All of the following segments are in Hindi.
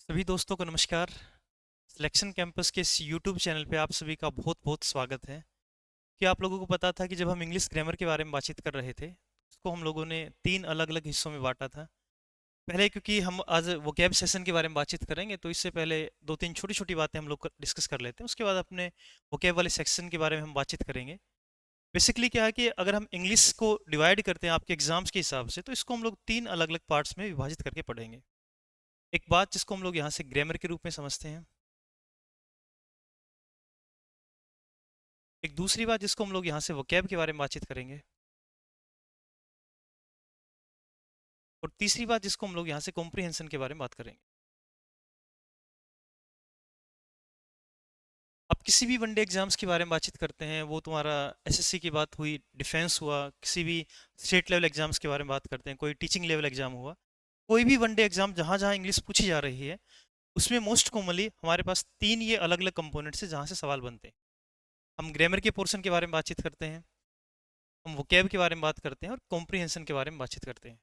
सभी दोस्तों को नमस्कार। सिलेक्शन कैंपस के इस यूट्यूब चैनल पे आप सभी का बहुत बहुत स्वागत है। कि आप लोगों को पता था कि जब हम इंग्लिश ग्रामर के बारे में बातचीत कर रहे थे, उसको हम लोगों ने तीन अलग अलग हिस्सों में बांटा था। पहले क्योंकि हम आज वोकैब सेशन के बारे में बातचीत करेंगे, तो इससे पहले दो तीन छोटी छोटी बातें हम लोग डिस्कस कर लेते हैं। उसके बाद अपने वोकैब वाले सेक्शन के बारे में हम बातचीत करेंगे। बेसिकली क्या है कि अगर हम इंग्लिश को डिवाइड करते हैं आपके एग्जाम्स के हिसाब से, तो इसको हम लोग तीन अलग अलग पार्ट्स में विभाजित करके पढ़ेंगे। एक बात जिसको हम लोग यहाँ से ग्रामर के रूप में समझते हैं, एक दूसरी बात जिसको हम लोग यहाँ से वोकैब के बारे में बातचीत करेंगे, और तीसरी बात जिसको हम लोग यहाँ से कॉम्प्रिहेंशन के बारे में बात करेंगे। अब किसी भी वनडे एग्जाम्स के बारे में बातचीत करते हैं, वो तुम्हारा एसएससी की बात हुई, डिफेंस हुआ, किसी भी स्टेट लेवल एग्जाम्स के बारे में बात करते हैं, कोई टीचिंग लेवल एग्जाम हुआ, कोई भी वनडे एग्जाम जहाँ जहाँ इंग्लिश पूछी जा रही है, उसमें मोस्ट कॉमनली हमारे पास तीन ये अलग अलग कंपोनेंट्स है जहाँ से सवाल बनते हैं। हम ग्रामर के पोर्शन के बारे में बातचीत करते हैं, हम वोकैब के बारे में बात करते हैं, और कॉम्प्रिहेंशन के बारे में बातचीत करते हैं।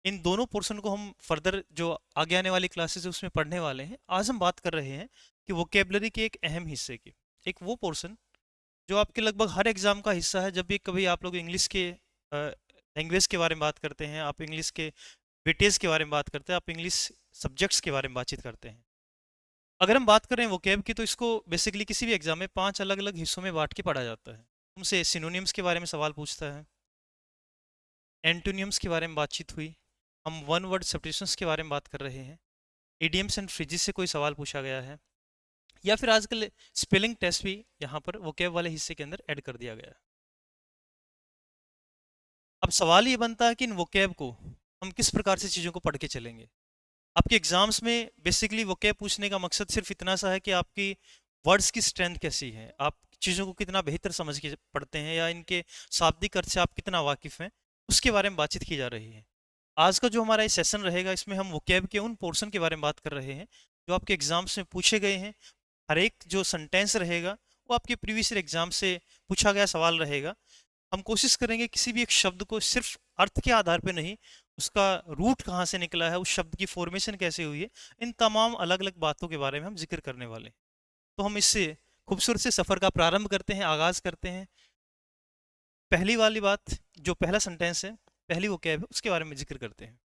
इन दोनों पोर्शन को हम फर्दर जो आगे आने वाली क्लासेस है उसमें पढ़ने वाले हैं। आज हम बात कर रहे हैं कि वोकेबलरी के एक अहम हिस्से की, एक वो पोर्शन जो आपके लगभग हर एग्जाम का हिस्सा है। जब भी कभी आप लोग इंग्लिश के लैंग्वेज के बारे में बात करते हैं, आप इंग्लिश के वेटेज के बारे में बात करते हैं, आप इंग्लिश सब्जेक्ट्स के बारे में बातचीत करते हैं। अगर हम बात करें वोकेब की, तो इसको बेसिकली किसी भी एग्जाम में पांच अलग अलग हिस्सों में बांट के पढ़ा जाता है। उनसे सिनोनिम्स के बारे में सवाल पूछता है, एंटोनियम्स के बारे में बातचीत हुई, हम वन वर्ड सब्स्टिट्यूशंस के बारे में बात कर रहे हैं, इडियम्स एंड फ्रेजेस से कोई सवाल पूछा गया है, या फिर आजकल स्पेलिंग टेस्ट भी यहाँ पर वोकैब वाले हिस्से के अंदर ऐड कर दिया गया है। अब सवाल ये बनता है कि इन वोकैब को हम किस प्रकार से चीज़ों को पढ़ के चलेंगे। आपके एग्जाम्स में बेसिकली वोकैब पूछने का मकसद सिर्फ इतना सा है कि आपकी वर्ड्स की स्ट्रेंथ कैसी है, आप चीज़ों को कितना बेहतर समझ के पढ़ते हैं, या इनके शाब्दिक अर्थ से आप कितना वाकिफ़ हैं, उसके बारे में बातचीत की जा रही है। आज का जो हमारा ये सेशन रहेगा, इसमें हम वोकैब के उन पोर्शन के बारे में बात कर रहे हैं जो आपके एग्जाम्स में पूछे गए हैं। हर एक जो सेंटेंस रहेगा वो आपके प्रीवियस एग्जाम से पूछा गया सवाल रहेगा। हम कोशिश करेंगे किसी भी एक शब्द को सिर्फ अर्थ के आधार पे नहीं, उसका रूट कहाँ से निकला है, उस शब्द की फॉर्मेशन कैसे हुई है, इन तमाम अलग अलग बातों के बारे में हम जिक्र करने वाले हैं। तो हम इससे खूबसूरत से सफ़र का प्रारंभ करते हैं, आगाज़ करते हैं। पहली वाली बात, जो पहला सेंटेंस है, पहली वो कैब है, उसके बारे में जिक्र करते हैं।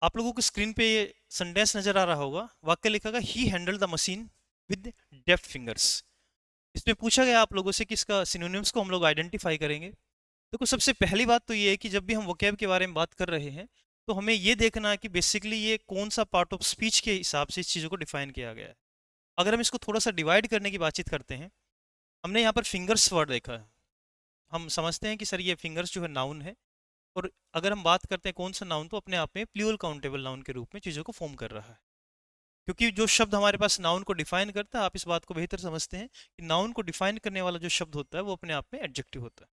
आप लोगों को स्क्रीन पे ये सेंटेंस नजर आ रहा होगा। वाक्य लिखा गया, he handle the machine with deft fingers. इसमें पूछा गया आप लोगों से कि इसका सिनोनिम्स को हम लोग आइडेंटिफाई करेंगे। देखो, सबसे पहली बात तो ये है कि जब भी हम वोकैब के बारे में बात कर रहे हैं, तो हमें ये देखना है कि बेसिकली ये कौन सा पार्ट ऑफ स्पीच के हिसाब से इस चीज़ों को डिफाइन किया गया है। अगर हम इसको थोड़ा सा डिवाइड करने की बातचीत करते हैं, हमने यहाँ पर फिंगर्स वर्ड देखा है। हम समझते हैं कि सर ये फिंगर्स जो है नाउन है, और अगर हम बात करते हैं कौन सा नाउन, तो अपने आप में प्लूरल काउंटेबल नाउन के रूप में चीज़ों को फॉर्म कर रहा है। क्योंकि जो शब्द हमारे पास नाउन को डिफाइन करता है, आप इस बात को बेहतर समझते हैं कि नाउन को डिफाइन करने वाला जो शब्द होता है वो अपने आप में एडजेक्टिव होता है।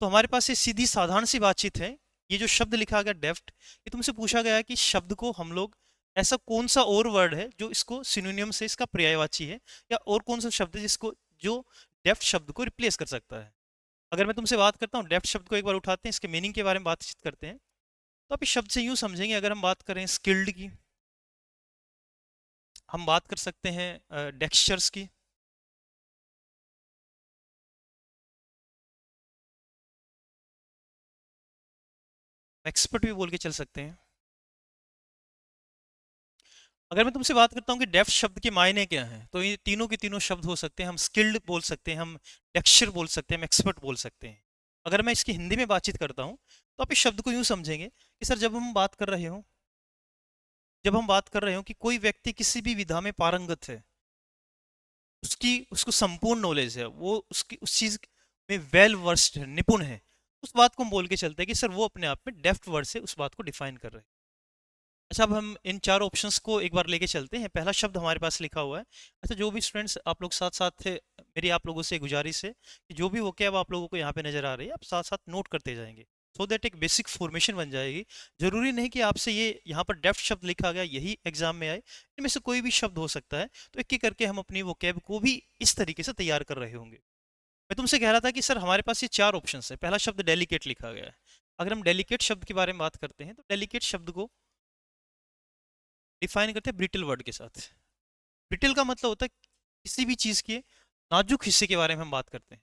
तो हमारे पास ये सीधी साधारण सी बातचीत है। ये जो शब्द लिखा गया डेफ्ट, ये तुमसे पूछा गया है कि शब्द को हम लोग, ऐसा कौन सा और वर्ड है जो इसको सिनोनियम से इसका पर्यायवाची है, या और कौन सा शब्द है जिसको, जो डेफ्ट शब्द को रिप्लेस कर सकता है। अगर मैं तुमसे बात करता हूँ डेफ्ट शब्द को, एक बार उठाते हैं, इसके मीनिंग के बारे में बातचीत करते हैं, तो आप इस शब्द से यूं समझेंगे। अगर हम बात करें स्किल्ड की, हम बात कर सकते हैं डेक्सचर्स की, एक्सपर्ट भी बोल के चल सकते हैं। अगर मैं तुमसे बात करता हूँ कि डेफ्ट शब्द के मायने क्या हैं, तो ये तीनों के तीनों शब्द हो सकते हैं। हम स्किल्ड बोल सकते हैं, हम टेक्सचर बोल सकते हैं, हम एक्सपर्ट बोल सकते हैं। अगर मैं इसकी हिंदी में बातचीत करता हूँ, तो आप इस शब्द को यूं समझेंगे कि सर, जब हम बात कर रहे हो कि कोई व्यक्ति किसी भी विधा में पारंगत है, उसकी उसको संपूर्ण नॉलेज है, वो उसकी उस चीज में वेल वर्स्ड है, निपुण है, उस बात को हम बोल के चलते हैं कि सर वो अपने आप में डेफ्ट वर्ड से उस बात को डिफाइन कर रहे हैं। अच्छा, अब हम इन चार ऑप्शंस को एक बार लेके चलते हैं। पहला शब्द हमारे पास लिखा हुआ है। अच्छा, जो भी स्टूडेंट्स आप लोग साथ साथ थे, मेरी आप लोगों से गुजारिश है कि जो भी वोकैब आप लोगों को यहाँ पे नज़र आ रही है, आप साथ साथ नोट करते जाएंगे, सो दैट एक बेसिक फॉर्मेशन बन जाएगी। जरूरी नहीं कि आपसे ये यहाँ पर डेफ्ट शब्द लिखा गया यही एग्जाम में आए, इनमें से कोई भी शब्द हो सकता है। तो एक एक करके हम अपनी वोकैब को भी इस तरीके से तैयार कर रहे होंगे। मैं तुमसे कह रहा था कि सर हमारे पास ये चार ऑप्शन है। पहला शब्द डेलिकेट लिखा गया है। अगर हम डेलिकेट शब्द के बारे में बात करते हैं, तो डेलिकेट शब्द को डिफाइन करते हैं ब्रिटल वर्ड के साथ। ब्रिटल का मतलब होता है किसी भी चीज़ के नाजुक हिस्से के बारे में हम बात करते हैं,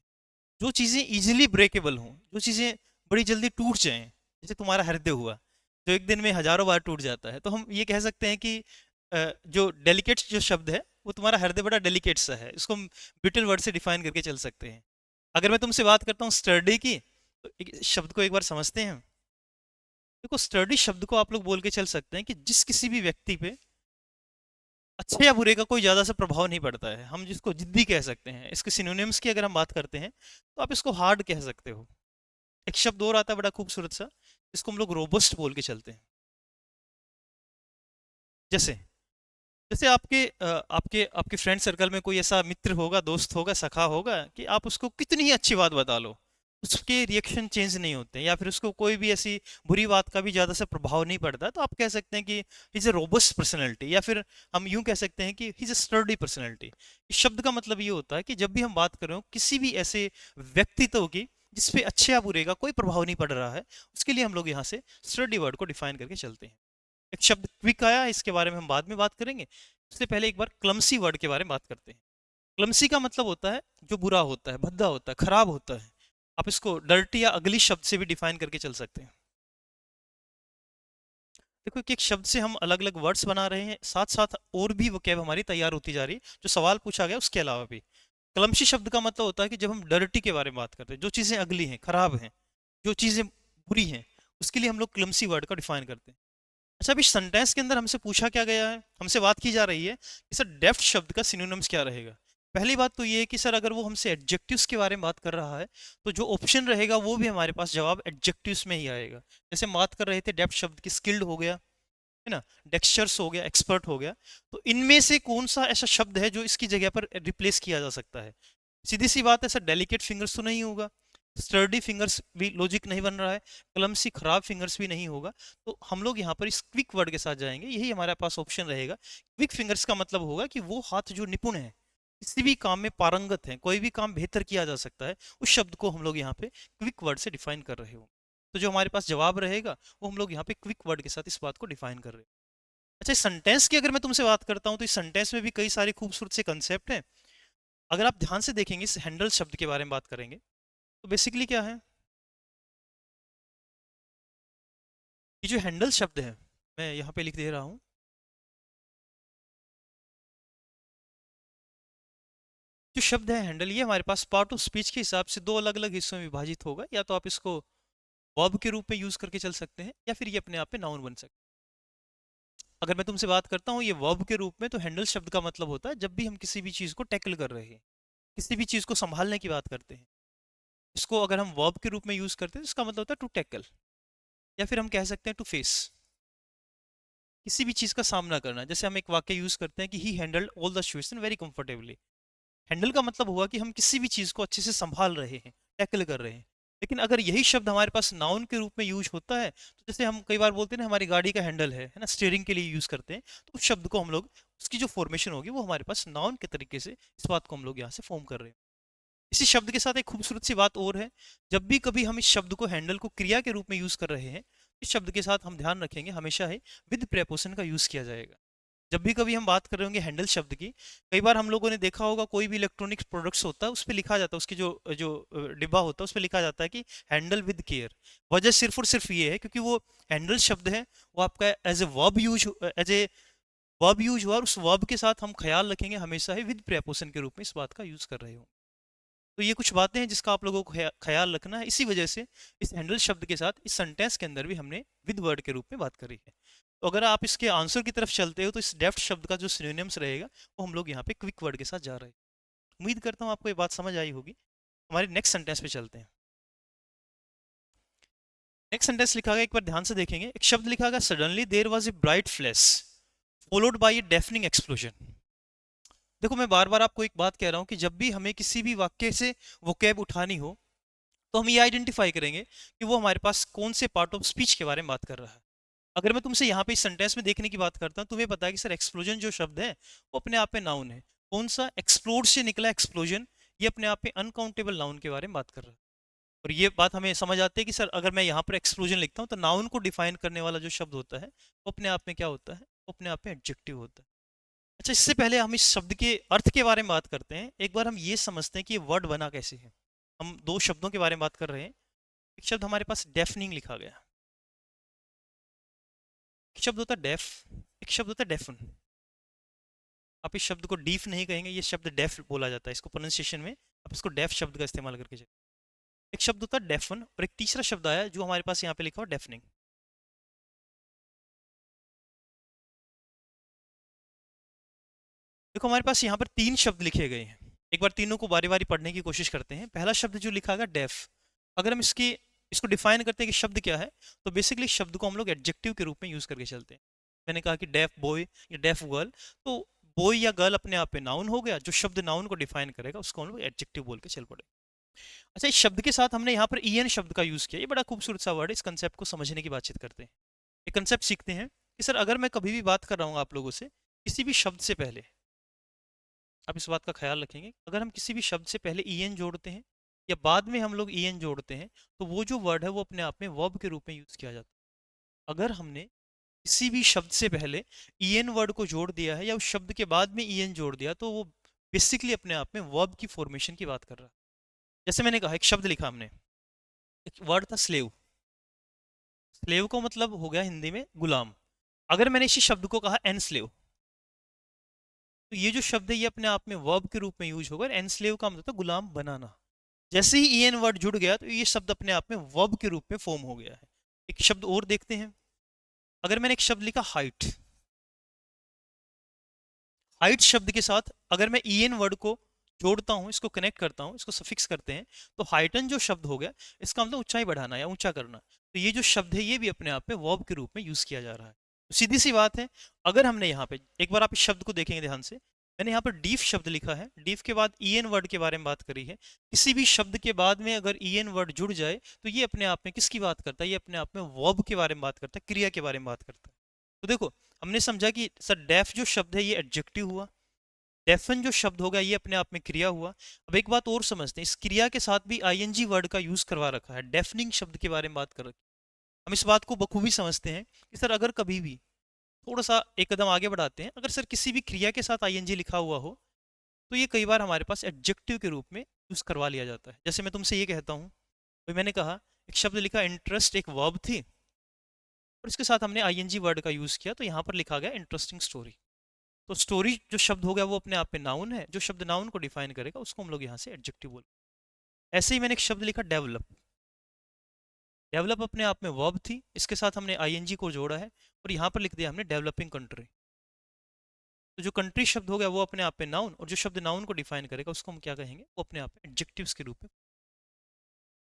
जो चीज़ें इजीली ब्रेकेबल हों, जो चीज़ें बड़ी जल्दी टूट जाएं, जैसे तुम्हारा हृदय हुआ जो एक दिन में हजारों बार टूट जाता है, तो हम ये कह सकते हैं कि जो डेलिकेट जो शब्द है वो तुम्हारा हृदय बड़ा डेलिकेट सा है, इसको हम ब्रिटल वर्ड से डिफाइन करके चल सकते हैं। अगर मैं तुमसे बात करता हूँ स्टर्डी की, तो एक शब्द को एक बार समझते हैं। देखो स्टर्डी शब्द को आप लोग बोल के चल सकते हैं कि जिस किसी भी व्यक्ति पे अच्छे या बुरे का कोई ज़्यादा सा प्रभाव नहीं पड़ता है, हम जिसको जिद्दी कह सकते हैं। इसके सिनोनिम्स की अगर हम बात करते हैं तो आप इसको हार्ड कह सकते हो। एक शब्द और आता है बड़ा खूबसूरत सा, इसको हम लोग रोबस्ट बोल के चलते हैं। जैसे जैसे आपके आपके फ्रेंड सर्कल में कोई ऐसा मित्र होगा, दोस्त होगा, सखा होगा कि आप उसको कितनी ही अच्छी बात बता लो, उसके रिएक्शन चेंज नहीं होते, या फिर उसको कोई भी ऐसी बुरी बात का भी ज़्यादा से प्रभाव नहीं पड़ता, तो आप कह सकते हैं कि इज़ ए रोबस्ट पर्सनैलिटी, या फिर हम यूं कह सकते हैं कि इज़ ए स्टर्डी पर्सनैलिटी। इस शब्द का मतलब ये होता है कि जब भी हम बात कर रहे हो किसी भी ऐसे व्यक्तित्व की जिसपे अच्छे या बुरे का कोई प्रभाव नहीं पड़ रहा है, उसके लिए हम लोग यहाँ से स्टर्डी वर्ड को डिफाइन करके चलते हैं। एक शब्द क्विक आया, इसके बारे में हम बाद में बात करेंगे। उससे पहले एक बार क्लमसी वर्ड के बारे में बात करते हैं। क्लमसी का मतलब होता है जो बुरा होता है, भद्दा होता है, खराब होता है। आप इसको डर्टी या अगली शब्द से भी डिफाइन करके चल सकते हैं। देखो कि एक शब्द से हम अलग अलग वर्ड्स बना रहे हैं, साथ साथ और भी वोकैब हमारी तैयार होती जा रही है जो सवाल पूछा गया उसके अलावा भी। क्लमसी शब्द का मतलब होता है कि जब हम डर्टी के बारे में बात करते हैं, जो चीज़ें अगली हैं, खराब हैं, जो चीज़ें बुरी हैं, उसके लिए हम लोग क्लमसी वर्ड का डिफाइन करते हैं। अच्छा, अभी सेंटेंस के अंदर हमसे पूछा क्या गया है, हमसे बात की जा रही है कि सर डेफ्ट शब्द का सिनोनिम्स क्या रहेगा। पहली बात तो ये है कि सर अगर वो हमसे एडजेक्टिव्स के बारे में बात कर रहा है, तो जो ऑप्शन रहेगा वो भी हमारे पास जवाब एडजेक्टिव्स में ही आएगा। जैसे हम बात कर रहे थे डेफ्ट शब्द की, स्किल्ड हो गया, है ना, डेक्स्चर्स हो गया, एक्सपर्ट हो गया, तो इनमें से कौन सा ऐसा शब्द है जो इसकी जगह पर रिप्लेस किया जा सकता है। सीधी सी बात है सर, डेलिकेट फिंगर्स तो नहीं होगा, स्टर्डी फिंगर्स भी लॉजिक नहीं बन रहा है, क्लमसी खराब फिंगर्स भी नहीं होगा। तो हम लोग यहाँ पर इस क्विक वर्ड के साथ जाएंगे, यही हमारे पास ऑप्शन रहेगा। क्विक फिंगर्स का मतलब होगा कि वो हाथ जो निपुण है, किसी भी काम में पारंगत है, कोई भी काम बेहतर किया जा सकता है, उस शब्द को हम लोग यहाँ पे क्विक वर्ड से डिफाइन कर रहे हो। तो जो हमारे पास जवाब रहेगा वो हम लोग यहाँ पे क्विक वर्ड के साथ इस बात को डिफाइन कर रहे हैं। अच्छा, इस सेंटेंस की अगर मैं तुमसे बात करता हूँ, तो इस सेंटेंस में भी कई सारे खूबसूरत से कंसेप्ट हैं। अगर आप ध्यान से देखेंगे, इस हैंडल शब्द के बारे में बात करेंगे, तो बेसिकली क्या है, ये जो हैंडल शब्द है, मैं यहाँ पे लिख दे रहा हूँ। जो शब्द है हैंडल, ये हमारे पास पार्ट ऑफ स्पीच के हिसाब से दो अलग अलग हिस्सों में विभाजित होगा। या तो आप इसको वर्ब के रूप में यूज करके चल सकते हैं, या फिर ये अपने आप में नाउन बन सकता है। अगर मैं तुमसे बात करता हूँ ये वर्ब के रूप में, तो हैंडल शब्द का मतलब होता है जब भी हम किसी भी चीज़ को टैकल कर रहे हैं, किसी भी चीज़ को संभालने की बात करते हैं, इसको अगर हम वर्ब के रूप में यूज करते हैं तो इसका मतलब होता है टू टैकल, या फिर हम कह सकते हैं टू फेस, किसी भी चीज़ का सामना करना। जैसे हम एक वाक्य यूज करते हैं कि ही handled all the situation very comfortably. Handle का मतलब हुआ कि हम किसी भी चीज़ को अच्छे से संभाल रहे हैं, टैकल कर रहे हैं। लेकिन अगर यही शब्द हमारे पास नाउन के रूप में यूज होता है, तो जैसे हम कई बार बोलते हैं ना, हमारी गाड़ी का हैंडल है ना, स्टीयरिंग के लिए यूज करते हैं, तो उस शब्द को हम लोग, उसकी जो फॉर्मेशन होगी वो हमारे पास नाउन के तरीके से, इस बात को हम लोग यहाँ से फॉर्म कर रहे हैं। इसी शब्द के साथ एक खूबसूरत सी बात और है, जब भी कभी हम इस शब्द को, हैंडल को, क्रिया के रूप में यूज कर रहे हैं, इस शब्द के साथ हम ध्यान रखेंगे हमेशा है विद प्रेपोजिशन का यूज किया जाएगा। जब भी कभी हम बात कर रहे होंगे हैंडल शब्द की, कई बार हम लोगों ने देखा होगा कोई भी इलेक्ट्रॉनिक्स प्रोडक्ट्स होता है उस पर लिखा जाता है, उसकी जो जो डिब्बा होता है उस पर लिखा जाता है कि हैंडल विद केयर। वजह सिर्फ और सिर्फ ये है क्योंकि वो हैंडल शब्द है, वो आपका एज ए वर्ब यूज हुआ, और उस वर्ब के साथ हम ख्याल रखेंगे हमेशा ही विद प्रेपोजिशन के रूप में इस बात का यूज कर रहे हो। तो ये कुछ बातें हैं जिसका आप लोगों को ख्याल रखना है। इसी वजह से इस हैंडल शब्द के साथ इस सेंटेंस के अंदर भी हमने विद वर्ड के रूप में बात करी है। तो अगर आप इसके आंसर की तरफ चलते हो, तो इस डेफ्ट शब्द का जो सिनोनिम्स रहेगा वो हम लोग यहाँ पे क्विक वर्ड के साथ जा रहे हैं। उम्मीद करता हूँ आपको ये बात समझ आई होगी। हमारे नेक्स्ट सेंटेंस पे चलते हैं। नेक्स्ट सेंटेंस लिखा गया, एक बार ध्यान से देखेंगे। एक शब्द लिखा गया, suddenly there was a bright flash followed by a deafening explosion. देखो मैं बार बार आपको एक बात कह रहा हूँ कि जब भी हमें किसी भी वाक्य से वोकैब उठानी हो, तो हम ये आइडेंटिफाई करेंगे कि वो हमारे पास कौन से पार्ट ऑफ स्पीच के बारे में बात कर रहा है। अगर मैं तुमसे यहाँ पे इस सेंटेंस में देखने की बात करता हूँ, तुम्हें पता है कि सर एक्सप्लोजन जो शब्द है वो अपने आप में नाउन है। कौन सा? एक्सप्लोड से निकला एक्सप्लोजन, ये अपने आप में अनकाउंटेबल नाउन के बारे में बात कर रहा है। और ये बात हमें समझ आती है कि सर अगर मैं यहाँ पर एक्सप्लोजन लिखता हूँ, तो नाउन को डिफाइन करने वाला जो शब्द होता है वो अपने आप में क्या होता है? वो अपने आप में एडजेक्टिव होता है। अच्छा, इससे पहले हम इस शब्द के अर्थ के बारे में बात करते हैं, एक बार हम ये समझते हैं कि ये वर्ड बना कैसे है। हम दो शब्दों के बारे में बात कर रहे हैं। एक शब्द हमारे पास डेफनिंग लिखा गया, एक शब्द होता है डेफ, एक शब्द होता है डेफन। आप इस शब्द को डीफ नहीं कहेंगे, ये शब्द डेफ बोला जाता है, इसको प्रोनाउंसिएशन में आप इसको डेफ शब्द का इस्तेमाल करके चलिए। एक शब्द होता है डेफन और एक तीसरा शब्द आया जो हमारे पास यहाँ पे लिखा हो डेफनिंग। देखो हमारे पास यहाँ पर तीन शब्द लिखे गए हैं, एक बार तीनों को बारी बारी पढ़ने की कोशिश करते हैं। पहला शब्द जो लिखा गया डेफ, अगर हम इसको डिफाइन करते हैं कि शब्द क्या है, तो बेसिकली शब्द को हम लोग एडजेक्टिव के रूप में यूज करके चलते हैं। मैंने कहा कि डेफ बॉय या डेफ गर्ल, तो बॉय या गर्ल अपने आप में नाउन हो गया, जो शब्द नाउन को डिफाइन करेगा उसको हम लोग एडजेक्टिव बोल के चल पड़े। अच्छा, इस शब्द के साथ हमने यहाँ पर ईएन शब्द का यूज किया, ये बड़ा खूबसूरत सा वर्ड है। इस कंसेप्ट को समझने की बातचीत करते हैं, एक कंसेप्ट सीखते हैं कि सर अगर मैं कभी भी बात कर रहा हूँ आप लोगों से किसी भी शब्द से पहले, आप इस बात का ख्याल रखेंगे, अगर हम किसी भी शब्द से पहले ईएन जोड़ते हैं या बाद में हम लोग ईएन जोड़ते हैं, तो वो जो वर्ड है वो अपने आप में वर्ब के रूप में यूज किया जाता है। अगर हमने किसी भी शब्द से पहले ईएन वर्ड को जोड़ दिया है या उस शब्द के बाद में ईएन जोड़ दिया, तो वो बेसिकली अपने आप में वर्ब की फॉर्मेशन की बात कर रहा है। जैसे मैंने कहा, एक शब्द लिखा हमने, एक वर्ड था स्लेव। स्लेव को मतलब हो गया हिंदी में गुलाम। अगर मैंने इसी शब्द को कहा एनस्लेव, तो ये जो शब्द है ये अपने आप में वर्ब के रूप में यूज होगा। एनस्लेव का मतलब था गुलाम बनाना। जैसे ही ईएन वर्ड जुड़ गया तो ये शब्द अपने आप में वर्ब के रूप में फॉर्म हो गया है। एक शब्द और देखते हैं, अगर मैंने एक शब्द लिखा हाइट, हाइट शब्द के साथ अगर मैं ईएन वर्ड को जोड़ता हूं, इसको कनेक्ट करता हूं, इसको सफिक्स करते हैं, तो हाइटन जो शब्द हो गया, इसका मतलब ऊंचाई बढ़ाना या ऊंचा करना। तो ये जो शब्द है ये भी अपने आप में वर्ब के रूप में यूज किया जा रहा है। तो सीधी सी बात है, अगर हमने यहाँ पे एक बार आप इस शब्द को देखेंगे ध्यान से, मैंने यहाँ पर डीफ शब्द लिखा है, डीफ के बाद ईएन वर्ड के बारे में बात करी है। किसी भी शब्द के बाद में अगर ईएन वर्ड जुड़ जाए तो ये अपने आप में किसकी बात करता है, ये अपने आप में वर्ब के बारे में बात करता है, क्रिया के बारे में बात करता है। तो देखो, हमने समझा कि सर डेफ जो शब्द है ये एडजेक्टिव हुआ, डेफन जो शब्द होगा ये अपने आप में क्रिया हुआ। अब एक बात और समझते हैं, इस क्रिया के साथ भी आईएनजी वर्ड का यूज करवा रखा है, डेफनिंग शब्द के बारे में बात कर रखी है। हम इस बात को बखूबी समझते हैं कि सर अगर कभी भी थोड़ा सा एक कदम आगे बढ़ाते हैं, अगर सर किसी भी क्रिया के साथ आईएनजी लिखा हुआ हो, तो ये कई बार हमारे पास एडजेक्टिव के रूप में यूज करवा लिया जाता है। जैसे मैं तुमसे ये कहता हूँ, भाई मैंने कहा एक शब्द लिखा इंटरेस्ट, एक वर्ब थी और इसके साथ हमने आईएनजी वर्ड का यूज किया, तो यहाँ पर लिखा गया इंटरेस्टिंग स्टोरी। तो स्टोरी जो शब्द हो गया वो अपने आप में नाउन है, जो शब्द नाउन को डिफाइन करेगा उसको हम लोग यहाँ से एडजेक्टिव बोल। ऐसे ही मैंने एक शब्द लिखा डेवलप, डेवलप अपने आप में वर्ब थी, इसके साथ हमने आईएनजी को जोड़ा है और यहाँ पर लिख दिया हमने डेवलपिंग कंट्री। तो जो कंट्री शब्द हो गया वो अपने आप में नाउन, और जो शब्द नाउन को डिफाइन करेगा उसको हम क्या कहेंगे, वो अपने आप में एडजेक्टिव्स के रूप में।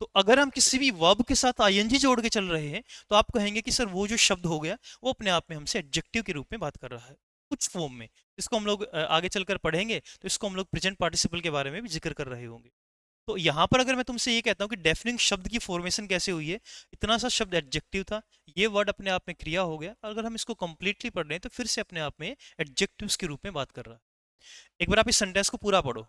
तो अगर हम किसी भी वर्ब के साथ आईएनजी जोड़ के चल रहे हैं, तो आप कहेंगे कि सर वो जो शब्द हो गया वो अपने आप में हमसे एडजेक्टिव के रूप में बात कर रहा है कुछ फॉर्म में। इसको हम लोग आगे चलकर पढ़ेंगे, तो इसको हम लोग प्रेजेंट पार्टिसिपल के बारे में भी जिक्र कर रहे होंगे। तो यहाँ पर अगर मैं तुमसे ये कहता हूँ कि डेफिनिंग शब्द की फॉर्मेशन कैसे हुई है, इतना सा शब्द एडजेक्टिव था, ये वर्ड अपने आप में क्रिया हो गया, अगर हम इसको कंप्लीटली पढ़ रहे हैं तो फिर से अपने आप में एडजेक्टिव्स के रूप में बात कर रहा है। एक बार आप इस सेंटेंस को पूरा पढ़ो।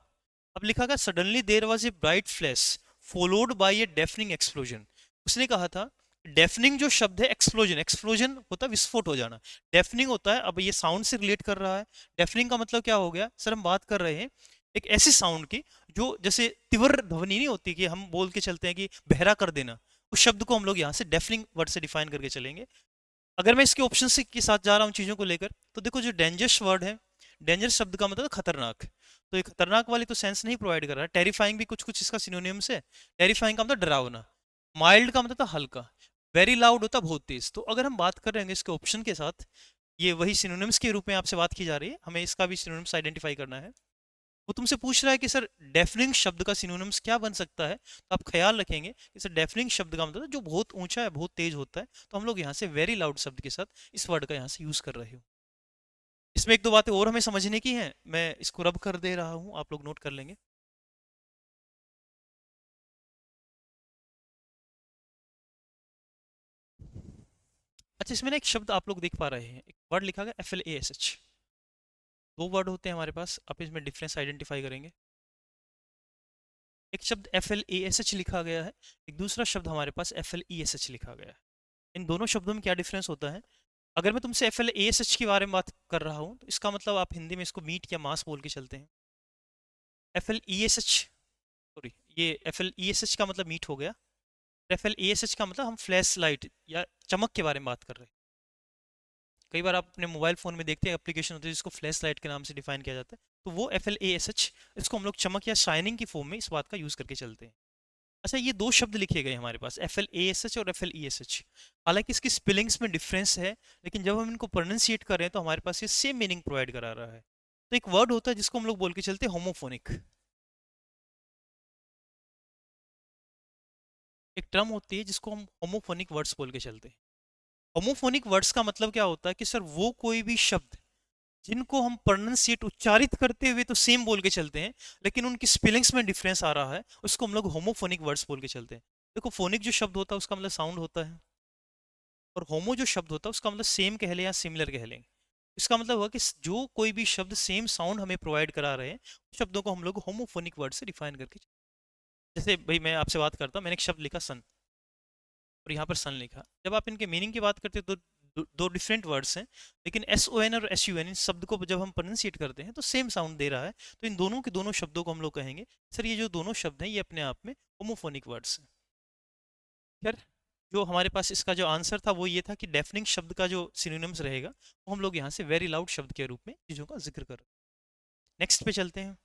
अब लिखा गया suddenly there was a bright flash followed by a deafening explosion. उसने कहा था, डेफनिंग जो शब्द है, एक्सप्लोजन, एक्सप्लोजन होता है विस्फोट हो जाना, डेफनिंग होता है, अब ये साउंड से रिलेट कर रहा है। डेफनिंग का मतलब क्या हो गया सर, हम बात कर रहे हैं एक ऐसी साउंड की जो जैसे तीव्र ध्वनि नहीं होती कि हम बोल के चलते हैं कि बहरा कर देना, उस शब्द को हम लोग यहाँ से डेफनिंग वर्ड से डिफाइन करके चलेंगे। अगर मैं इसके ऑप्शन के साथ जा रहा हूँ चीजों को लेकर, तो देखो जो डेंजरस वर्ड है, डेंजरस शब्द का मतलब खतरनाक, तो ये खतरनाक वाली तो सेंस नहीं प्रोवाइड कर रहा है। टेरिफाइंग भी कुछ कुछ इसका सिनोनिम्स है, टेरिफाइंग का मतलब डरावना, माइल्ड का मतलब हल्का, वेरी लाउड होता बहुत तेज। तो अगर हम बात कर रहे हैं इसके ऑप्शन के साथ, ये वही सिनोनिम्स के रूप में आपसे बात की जा रही है, हमें इसका भी सिनोनिम्स आइडेंटिफाई करना है। वो तुमसे पूछ रहा है कि सर डेफनिंग शब्द का सिनोनिम्स क्या बन सकता है, तो आप ख्याल रखेंगे कि सर डेफनिंग शब्द का मतलब जो बहुत ऊंचा है, बहुत तेज होता है, तो हम लोग यहाँ से वेरी लाउड शब्द के साथ इस वर्ड का यहाँ से यूज कर रहे हो। इसमें एक दो बातें और हमें समझने की हैं, मैं इसको रब कर दे रहा हूँ, आप लोग नोट कर लेंगे। अच्छा, इसमें ना एक शब्द आप लोग देख पा रहे हैं, एक वर्ड लिखा गया FLASH। दो वर्ड होते हैं हमारे पास, आप इसमें डिफरेंस आइडेंटिफाई करेंगे। एक शब्द FLASH लिखा गया है, एक दूसरा शब्द हमारे पास FLESH लिखा गया है। इन दोनों शब्दों में क्या डिफरेंस होता है, अगर मैं तुमसे FLASH के बारे में बात कर रहा हूँ तो इसका मतलब आप हिंदी में इसको मीट या मांस बोल के चलते हैं। FLESH, सॉरी, ये FLESH का मतलब मीट हो गया। FLASH का मतलब हम फ्लैश लाइट या चमक के बारे में बात कर रहे हैं। कई बार आप अपने मोबाइल फ़ोन में देखते हैं एप्लीकेशन होती है जिसको फ्लैश लाइट के नाम से डिफाइन किया जाता है, तो वो FLASH, इसको हम लोग चमक या शाइनिंग की फॉर्म में इस बात का यूज़ करके चलते हैं। अच्छा, ये दो शब्द लिखे गए हमारे पास, FLASH और FLESH। हालांकि इसकी स्पेलिंग्स में डिफरेंस है, लेकिन जब हम इनको प्रोनाउंसिएट कर रहे हैं तो हमारे पास ये सेम मीनिंग प्रोवाइड करा रहा है। तो एक वर्ड होता है जिसको हम लोग बोल के चलते हैं होमोफोनिक। एक टर्म होती है जिसको हम होमोफोनिक वर्ड्स बोल के चलते हैं। होमोफोनिक वर्ड्स का मतलब क्या होता है कि सर वो कोई भी शब्द जिनको हम प्रोनाउंसिएट उच्चारित करते हुए तो सेम बोल के चलते हैं, लेकिन उनकी स्पेलिंग्स में डिफरेंस आ रहा है, उसको हम लोग होमोफोनिक वर्ड्स बोल के चलते हैं। देखो, फोनिक जो शब्द होता है उसका मतलब साउंड होता है, और होमो जो शब्द होता है उसका मतलब सेम कह लें या सिमिलर कह लें। इसका मतलब हुआ कि जो कोई भी शब्द सेम साउंड हमें प्रोवाइड करा रहे हैं, उस शब्दों को हम लोग होमोफोनिक वर्ड से डिफाइन करके, जैसे भाई मैं आपसे बात करता हूँ, मैंने एक शब्द लिखा सन, और यहाँ पर सन लिखा। जब आप इनके मीनिंग की बात करते हो तो दो डिफरेंट वर्ड्स हैं, लेकिन SON और SUN इस शब्द को जब हम प्रोनाउंसिएट करते हैं तो सेम साउंड दे रहा है। तो इन दोनों के दोनों शब्दों को हम लोग कहेंगे सर ये जो दोनों शब्द हैं ये अपने आप में होमोफोनिक वर्ड्स हैं। खैर, जो हमारे पास इसका जो आंसर था वो ये था कि डेफनिंग शब्द का जो सिनोनिम्स रहेगा वो हम लोग यहाँ से वेरी लाउड शब्द के रूप में चीज़ों का जिक्र कर। नेक्स्ट पे चलते हैं।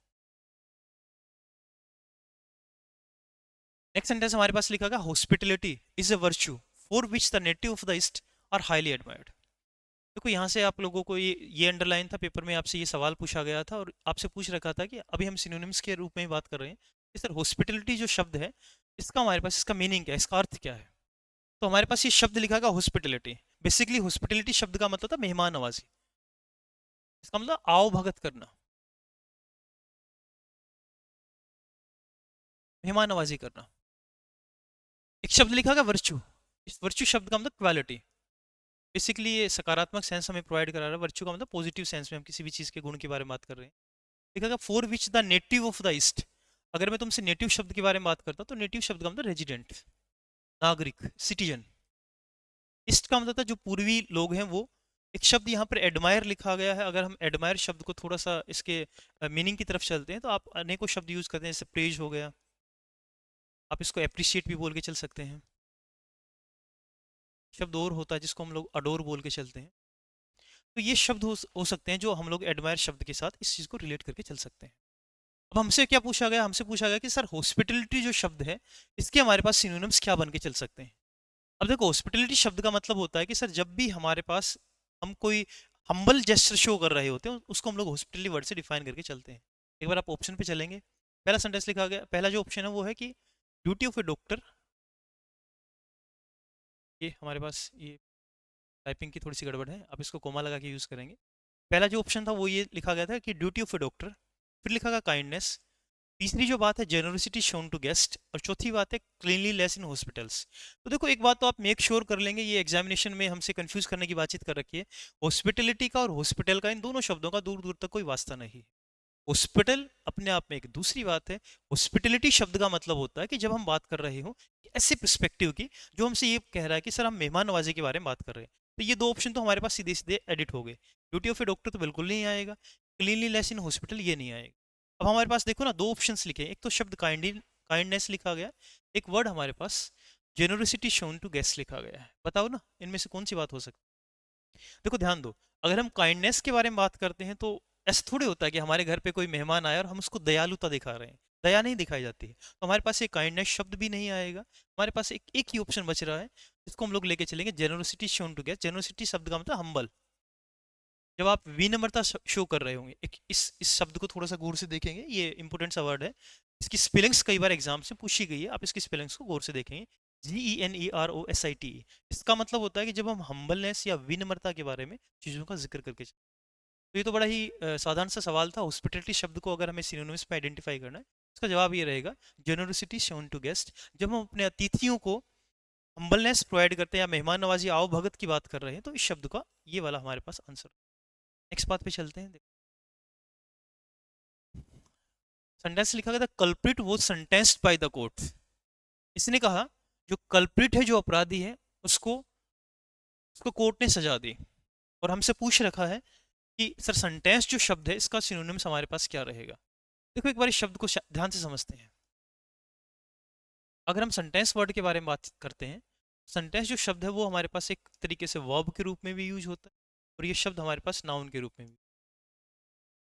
नेक्स्ट सेंटेंस हमारे पास लिखा गया, hospitality is a virtue for which the native of the east are highly admired. देखो, यहाँ से आप लोगों को ये अंडरलाइन था, पेपर में आपसे ये सवाल पूछा गया था और आपसे पूछ रखा था कि अभी हम सिनोनिम्स के रूप में ही बात कर रहे हैं कि सर हॉस्पिटलिटी जो शब्द है इसका हमारे पास इसका मीनिंग क्या है, इसका अर्थ क्या है। तो हमारे पास ये शब्द लिखा गया हॉस्पिटलिटी। बेसिकली हॉस्पिटलिटी शब्द का मतलब था मेहमान नवाजी। इसका मतलब आओ भगत करना, मेहमान नवाजी करना। एक शब्द लिखा गया वर्च्यू। इस वर्च्यू शब्द का मतलब क्वालिटी। बेसिकली ये सकारात्मक सेंस हमें प्रोवाइड करा रहा है, वर्च्यू का मतलब पॉजिटिव सेंस में हम किसी भी चीज़ के गुण के बारे में बात कर रहे हैं। लिखा गया for which the native of the east. अगर मैं तुमसे नेटिव शब्द के बारे में बात करता हूँ तो नेटिव शब्द का मतलब रेजिडेंट, नागरिक, सिटीजन। ईस्ट का मतलब था जो पूर्वी लोग हैं वो। एक शब्द यहाँ पर एडमायर लिखा गया है। अगर हम एडमायर शब्द को थोड़ा सा इसके मीनिंग की तरफ चलते हैं तो आप अनेकों शब्द यूज करते हैं, जैसे प्रेज हो गया, आप इसको अप्रिशिएट भी बोल के चल सकते हैं। शब्द और होता है जिसको हम लोग अडोर बोल के चलते हैं। तो ये शब्द हो सकते हैं जो हम लोग एडमायर शब्द के साथ इस चीज़ को रिलेट करके चल सकते हैं। अब हमसे क्या पूछा गया, हमसे पूछा गया कि सर हॉस्पिटलिटी जो शब्द है इसके हमारे पास सिनोनिम्स क्या बन के चल सकते हैं। अब देखो, हॉस्पिटलिटी शब्द का मतलब होता है कि सर जब भी हमारे पास हम कोई हम्बल जेस्चर शो कर रहे होते हैं उसको हम लोग हॉस्पिटलिटी वर्ड से डिफाइन करके चलते हैं। एक बार आप ऑप्शन पे चलेंगे, पहला सेंटेंस लिखा गया, पहला जो ऑप्शन है वो है कि ड्यूटी ऑफ ए डॉक्टर। ये हमारे पास ये टाइपिंग की थोड़ी सी गड़बड़ है, आप इसको कोमा लगा के यूज़ करेंगे। पहला जो ऑप्शन था वो ये लिखा गया था कि ड्यूटी ऑफ ए डॉक्टर, फिर लिखा गया काइंडनेस, तीसरी जो बात है जेनरोसिटी शोन टू गेस्ट, और चौथी बात है क्लीनलीनेस इन हॉस्पिटल्स। तो देखो, एक बात तो आप मेक श्योर कर लेंगे, ये एग्जामिनेशन में हमसे कंफ्यूज करने की बातचीत कर रखी है। हॉस्पिटलिटी का और हॉस्पिटल का, इन दोनों शब्दों का दूर दूर तक कोई वास्ता नहीं है। हॉस्पिटल अपने आप में एक दूसरी बात है, हॉस्पिटलिटी शब्द का मतलब होता है कि जब हम बात कर रहे हो ऐसे पर्सपेक्टिव की जो हमसे ये कह रहा है कि सर हम मेहमान नवाजी के बारे में बात कर रहे हैं। तो ये दो ऑप्शन तो हमारे पास सीधे सीधे एडिट हो गए। ड्यूटी ऑफ ए डॉक्टर तो बिल्कुल नहीं आएगा, क्लीनलीनेस इन हॉस्पिटल ये नहीं आएगा। अब हमारे पास देखो ना, दो ऑप्शंस लिखे हैं, एक तो शब्द काइंडनेस लिखा गया, एक वर्ड हमारे पास जेनरोसिटी शोन टू गेस्ट लिखा गया है। बताओ ना, इनमें से कौन सी बात हो सकती है। देखो ध्यान दो, अगर हम काइंडनेस के बारे में बात करते हैं तो ऐसा थोड़ी होता है कि हमारे घर पे कोई मेहमान आया और हम उसको दयालुता दिखा रहे हैं, दया नहीं दिखाई जाती है। तो हमारे पास ये काइंडनेस शब्द भी नहीं आएगा। हमारे पास एक ही ऑप्शन बच रहा है, जिसको हम लोग लेके चलेंगे generosity shown to guest. Generosity शब्द का मतलब हम्बल, जब आप विनम्रता शो कर रहे होंगे। एक इस शब्द को थोड़ा सा गौर से देखेंगे, ये इंपॉर्टेंट सा वर्ड है। इसकी स्पेलिंग्स कई बार एग्जाम से पूछी गई है, आप इसकी स्पेलिंग्स को गौर से देखेंगे। GENEROSITE। इसका मतलब होता है कि जब हम हम्बलनेस या विनम्रता के बारे में चीज़ों का जिक्र करके तो ये तो बड़ा ही साधारण सा सवाल था। हॉस्पिटलिटी शब्द को अगर हमें सिनोनिम्स में आइडेंटिफाई करना है, इसका जवाब ये रहेगा जेनरोसिटी शोन टू गेस्ट। जब हम अपने अतिथियों को हम्बलनेस प्रोवाइड करते हैं या मेहमान नवाजी आओ भगत की बात कर रहे हैं, तो इस शब्द का ये वाला हमारे पास आंसर। नेक्स्ट बात पे चलते हैं। सेंटेंस लिखा गया था कल्प्रिट वो सेंटेंस्ड बाय द कोर्ट। इसने कहा जो कल्प्रिट है, जो अपराधी है, उसको उसको कोर्ट ने सजा दी। और हमसे पूछ रखा है कि सर सेंटेंस जो शब्द है इसका सिनोनिम्स हमारे पास क्या रहेगा। देखो एक बार इस शब्द को ध्यान से समझते हैं। अगर हम सेंटेंस वर्ड के बारे में बात करते हैं, सेंटेंस जो शब्द है वो हमारे पास एक तरीके से वर्ब के रूप में भी यूज होता है, और ये शब्द हमारे पास नाउन के रूप में भी।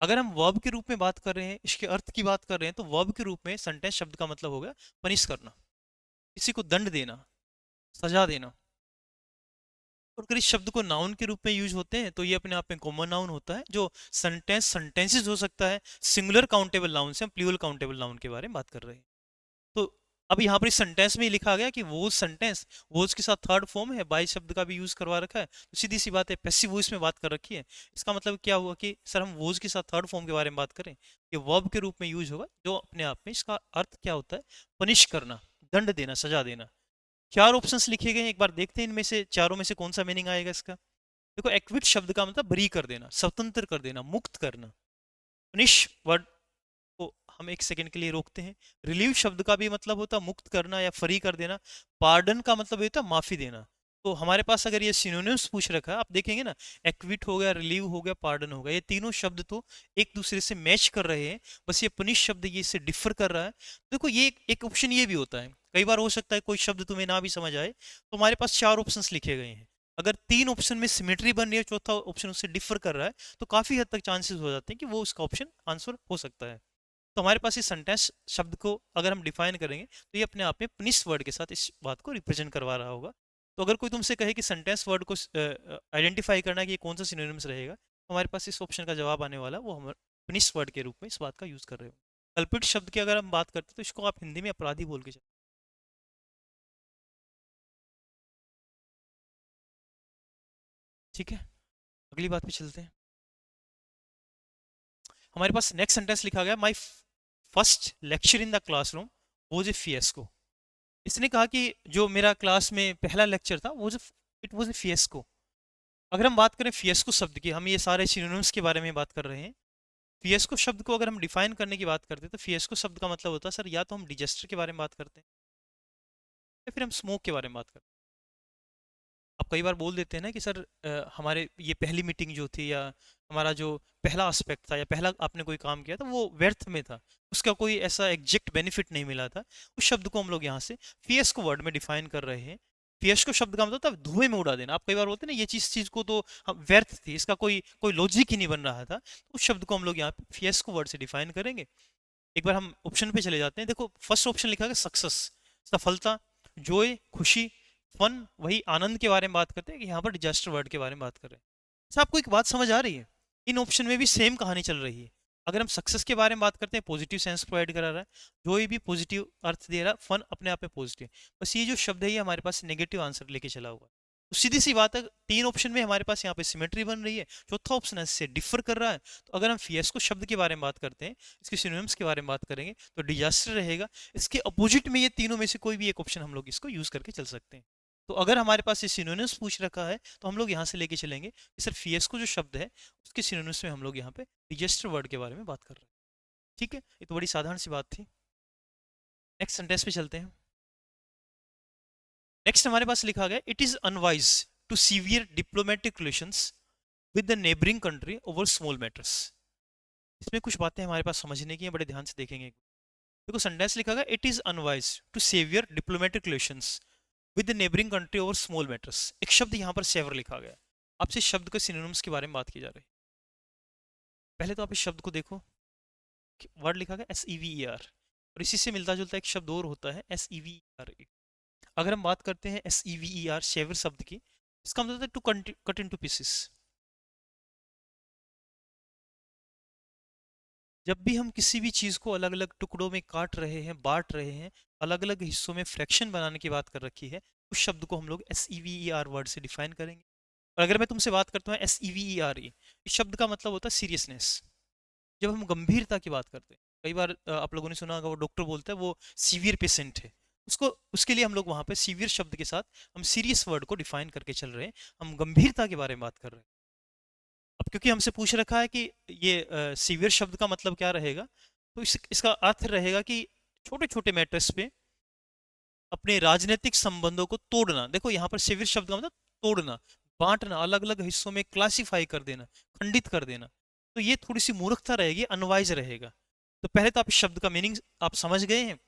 अगर हम वर्ब के रूप में बात कर रहे हैं, इसके अर्थ की बात कर रहे हैं, तो वर्ब के रूप में सेंटेंस शब्द का मतलब हो गया पनिश करना, किसी को दंड देना, सजा देना। और अगर इस शब्द को नाउन के रूप में यूज होते हैं तो ये अपने आप में कॉमन नाउन होता है, जो सेंटेंसेस हो सकता है। सिंगुलर काउंटेबल नाउन से हम प्लूरल काउंटेबल नाउन के बारे में बात कर रहे हैं। तो अब यहाँ पर इस सेंटेंस में ही लिखा गया कि वो सेंटेंस, वो के साथ थर्ड फॉर्म है, बाई शब्द का भी यूज करवा रखा है, तो सीधी सी बात है पैसिव वॉइस में बात कर रखी है। इसका मतलब क्या हुआ कि सर हम वोज के साथ थर्ड फॉर्म के बारे में बात करें, ये वर्ब के रूप में यूज होगा, जो अपने आप में इसका अर्थ क्या होता है, पनिश करना, दंड देना, सजा देना। चार ऑप्शंस लिखे गए हैं, एक बार देखते हैं इनमें से चारों में से कौन सा मीनिंग आएगा इसका। देखो एक्विट शब्द का मतलब बरी कर देना, स्वतंत्र कर देना, मुक्त करना। पनिश वर्ड को हम एक सेकंड के लिए रोकते हैं। रिलीव शब्द का भी मतलब होता है मुक्त करना या फ्री कर देना। पार्डन का मतलब होता है माफी देना। तो हमारे पास अगर ये सिनोनिम्स पूछ रखा है, आप देखेंगे ना, एक्विट हो गया, रिलीव हो गया, पार्डन हो गया, ये तीनों शब्द तो एक दूसरे से मैच कर रहे हैं। बस ये पनिश शब्द ये इससे डिफर कर रहा है। देखो ये एक ऑप्शन ये भी होता है, कई बार हो सकता है कोई शब्द तुम्हें ना भी समझ आए, तो हमारे पास चार ऑप्शंस लिखे गए हैं। अगर तीन ऑप्शन में सिमेट्री बन रही है, चौथा ऑप्शन उससे डिफर कर रहा है, तो काफी हद तक चांसेस हो जाते हैं कि वो उसका ऑप्शन आंसर हो सकता है। तो हमारे पास इस सेंटेंस शब्द को अगर हम डिफाइन करेंगे, तो ये अपने आप में पनिश वर्ड के साथ इस बात को रिप्रेजेंट करवा रहा होगा। तो अगर कोई तुमसे कहे कि सेंटेंस वर्ड को आइडेंटिफाई करना है कि ये कौन सा सिनोनिम्स रहेगा, तो हमारे पास इस ऑप्शन का जवाब आने वाला, वो हम पनिश वर्ड के रूप में इस बात का यूज कर रहे हो। कल्पित शब्द की अगर हम बात करते हैं, तो इसको आप हिंदी में अपराधी बोल के चलो। ठीक है, अगली बात पे चलते हैं। हमारे पास नेक्स्ट सेंटेंस लिखा गया, my first lecture in the classroom was a fiasco. इसने कहा कि जो मेरा क्लास में पहला लेक्चर था वो, इट वाज ए फिएस्को। अगर हम बात करें फिएस्को शब्द की, हम ये सारे सिनोनिम्स के बारे में बात कर रहे हैं। फिएस्को शब्द को अगर हम डिफाइन करने की बात करते हैं, तो फिएस्को शब्द का मतलब होता है सर, या तो हम डिजास्टर के बारे में बात करते हैं, या फिर हम स्मोक के बारे में बात करते हैं। आप कई बार बोल देते हैं ना कि सर हमारे ये पहली मीटिंग जो थी, या हमारा जो पहला एस्पेक्ट था, या पहला आपने कोई काम किया था, वो व्यर्थ में था, उसका कोई ऐसा एग्जैक्ट बेनिफिट नहीं मिला था। उस शब्द को हम लोग यहाँ से फिएस्को वर्ड में डिफाइन कर रहे हैं। फिएस्को शब्द का मतलब था धुएं में उड़ा देना। आप कई बार बोलते हैं ना, ये चीज को तो व्यर्थ थी, इसका कोई कोई लॉजिक ही नहीं बन रहा था, तो उस शब्द को हम लोग यहाँ पे फिएस्को वर्ड से डिफाइन करेंगे। एक बार हम ऑप्शन पे चले जाते हैं। देखो फर्स्ट ऑप्शन लिखा है सक्सेस, सफलता, जॉय, खुशी, फन, वही आनंद के बारे में बात करते हैं, कि यहाँ पर डिजास्टर वर्ड के बारे में बात कर रहे हैं। अच्छा, आपको एक बात समझ आ रही है, इन ऑप्शन में भी सेम कहानी चल रही है। अगर हम सक्सेस के बारे में बात करते हैं, पॉजिटिव सेंस प्रोवाइड करा रहा है, जॉय भी पॉजिटिव अर्थ दे रहा है, फन अपने आप में पॉजिटिव। बस ये जो शब्द है ये हमारे पास नेगेटिव आंसर लेके चला हुआ है। तो सीधी सी बात है, तीन ऑप्शन में हमारे पास यहाँ पे सिमेट्री बन रही है, चौथा ऑप्शन इससे डिफर कर रहा है। तो अगर हम फिएस्को शब्द के बारे में बात करते हैं, इसके सिनोनिम्स के बारे में बात करेंगे, तो डिजास्टर रहेगा। इसके अपोजिट में ये तीनों में से कोई भी एक ऑप्शन हम लोग इसको यूज करके चल सकते हैं। तो अगर हमारे पास ये सिनोनिम्स पूछ रखा है, तो हम लोग यहाँ से लेके चलेंगे कि सर फिएस्को जो शब्द है, उसके सिनोनिम्स में हम लोग यहाँ पे डिजास्टर वर्ड के बारे में बात कर रहे हैं। ठीक है, ये तो बड़ी साधारण सी बात थी। नेक्स्ट सेंटेंस पे चलते हैं। नेक्स्ट हमारे पास लिखा गया, it is unwise to severe diplomatic relations with the neighbouring country over small matters. इसमें कुछ बातें हमारे पास समझने की हैं, बड़े ध्यान से देखेंगे। देखो सेंटेंस लिखा गया, it is unwise to sever diplomatic relations with the neighbouring country over small matters. एक शब्द यहाँ पर सेवर लिखा गया। आपसे इस शब्द के सिनोनिम्स के बारे में बात की जा रही है। पहले तो आप इस शब्द को देखो, वर्ड लिखा गया S E V E are, और इसी से मिलता जुलता एक शब्द और होता है एस ई वी आर। अगर हम बात करते हैं S E V E R sever शब्द की, इसका मतलब है to cut into pieces. जब भी हम किसी भी चीज को अलग अलग टुकड़ों में काट रहे हैं, बांट रहे हैं, अलग अलग हिस्सों में फ्रैक्शन बनाने की बात कर रखी है, उस शब्द को हम लोग S E V E are word से डिफाइन करेंगे। और अगर मैं तुमसे बात करता हूँ S E V E R E, इस शब्द का मतलब होता है सीरियसनेस। जब हम गंभीरता की बात करते हैं, कई बार आप लोगों ने सुना होगा, वो डॉक्टर बोलता है वो सीवियर पेशेंट है, उसको उसके लिए हम लोग वहां पे सीवियर शब्द के साथ हम सीरियस वर्ड को डिफाइन करके चल रहे हैं। हम गंभीरता के बारे में बात कर रहे हैं। अब क्योंकि हमसे पूछ रखा है कि ये सीवियर शब्द का मतलब क्या रहेगा, तो इसका अर्थ रहेगा कि छोटे छोटे मैटर्स पे अपने राजनीतिक संबंधों को तोड़ना। देखो यहाँ पर सीवियर शब्द का मतलब तोड़ना, बांटना, अलग अलग हिस्सों में क्लासिफाई कर देना, खंडित कर देना, तो ये थोड़ी सी मूर्खता रहेगी, अनवाइज रहेगा। तो पहले तो आप इस शब्द का मीनिंग आप समझ गए हैं।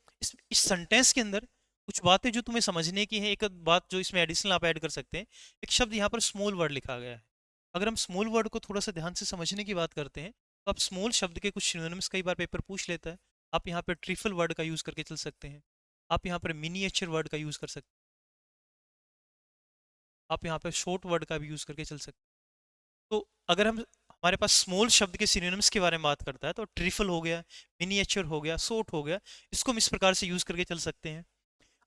इस सेंटेंस के अंदर कुछ बातें जो तुम्हें समझने की है, एक बात जो इसमें एडिशनल आप ऐड कर सकते हैं, एक शब्द यहाँ पर स्मॉल वर्ड लिखा गया है। अगर हम स्मॉल वर्ड को थोड़ा सा ध्यान से समझने की बात करते हैं, तो आप स्मॉल शब्द के कुछ सिनोनिम्स कई बार पेपर पूछ लेता है। आप यहाँ पर ट्रिफल वर्ड का यूज करके चल सकते हैं, आप यहाँ पर मिनिएचर वर्ड का यूज कर सकते हैं, आप यहाँ पर शॉर्ट वर्ड का भी यूज करके चल सकते हैं। तो अगर हम हमारे पास स्मॉल शब्द के सिनोनिम्स के बारे में बात करता है, तो ट्रिफल हो गया, मिनिएचर हो गया, शॉर्ट हो गया, इसको हम इस प्रकार से यूज करके चल सकते हैं।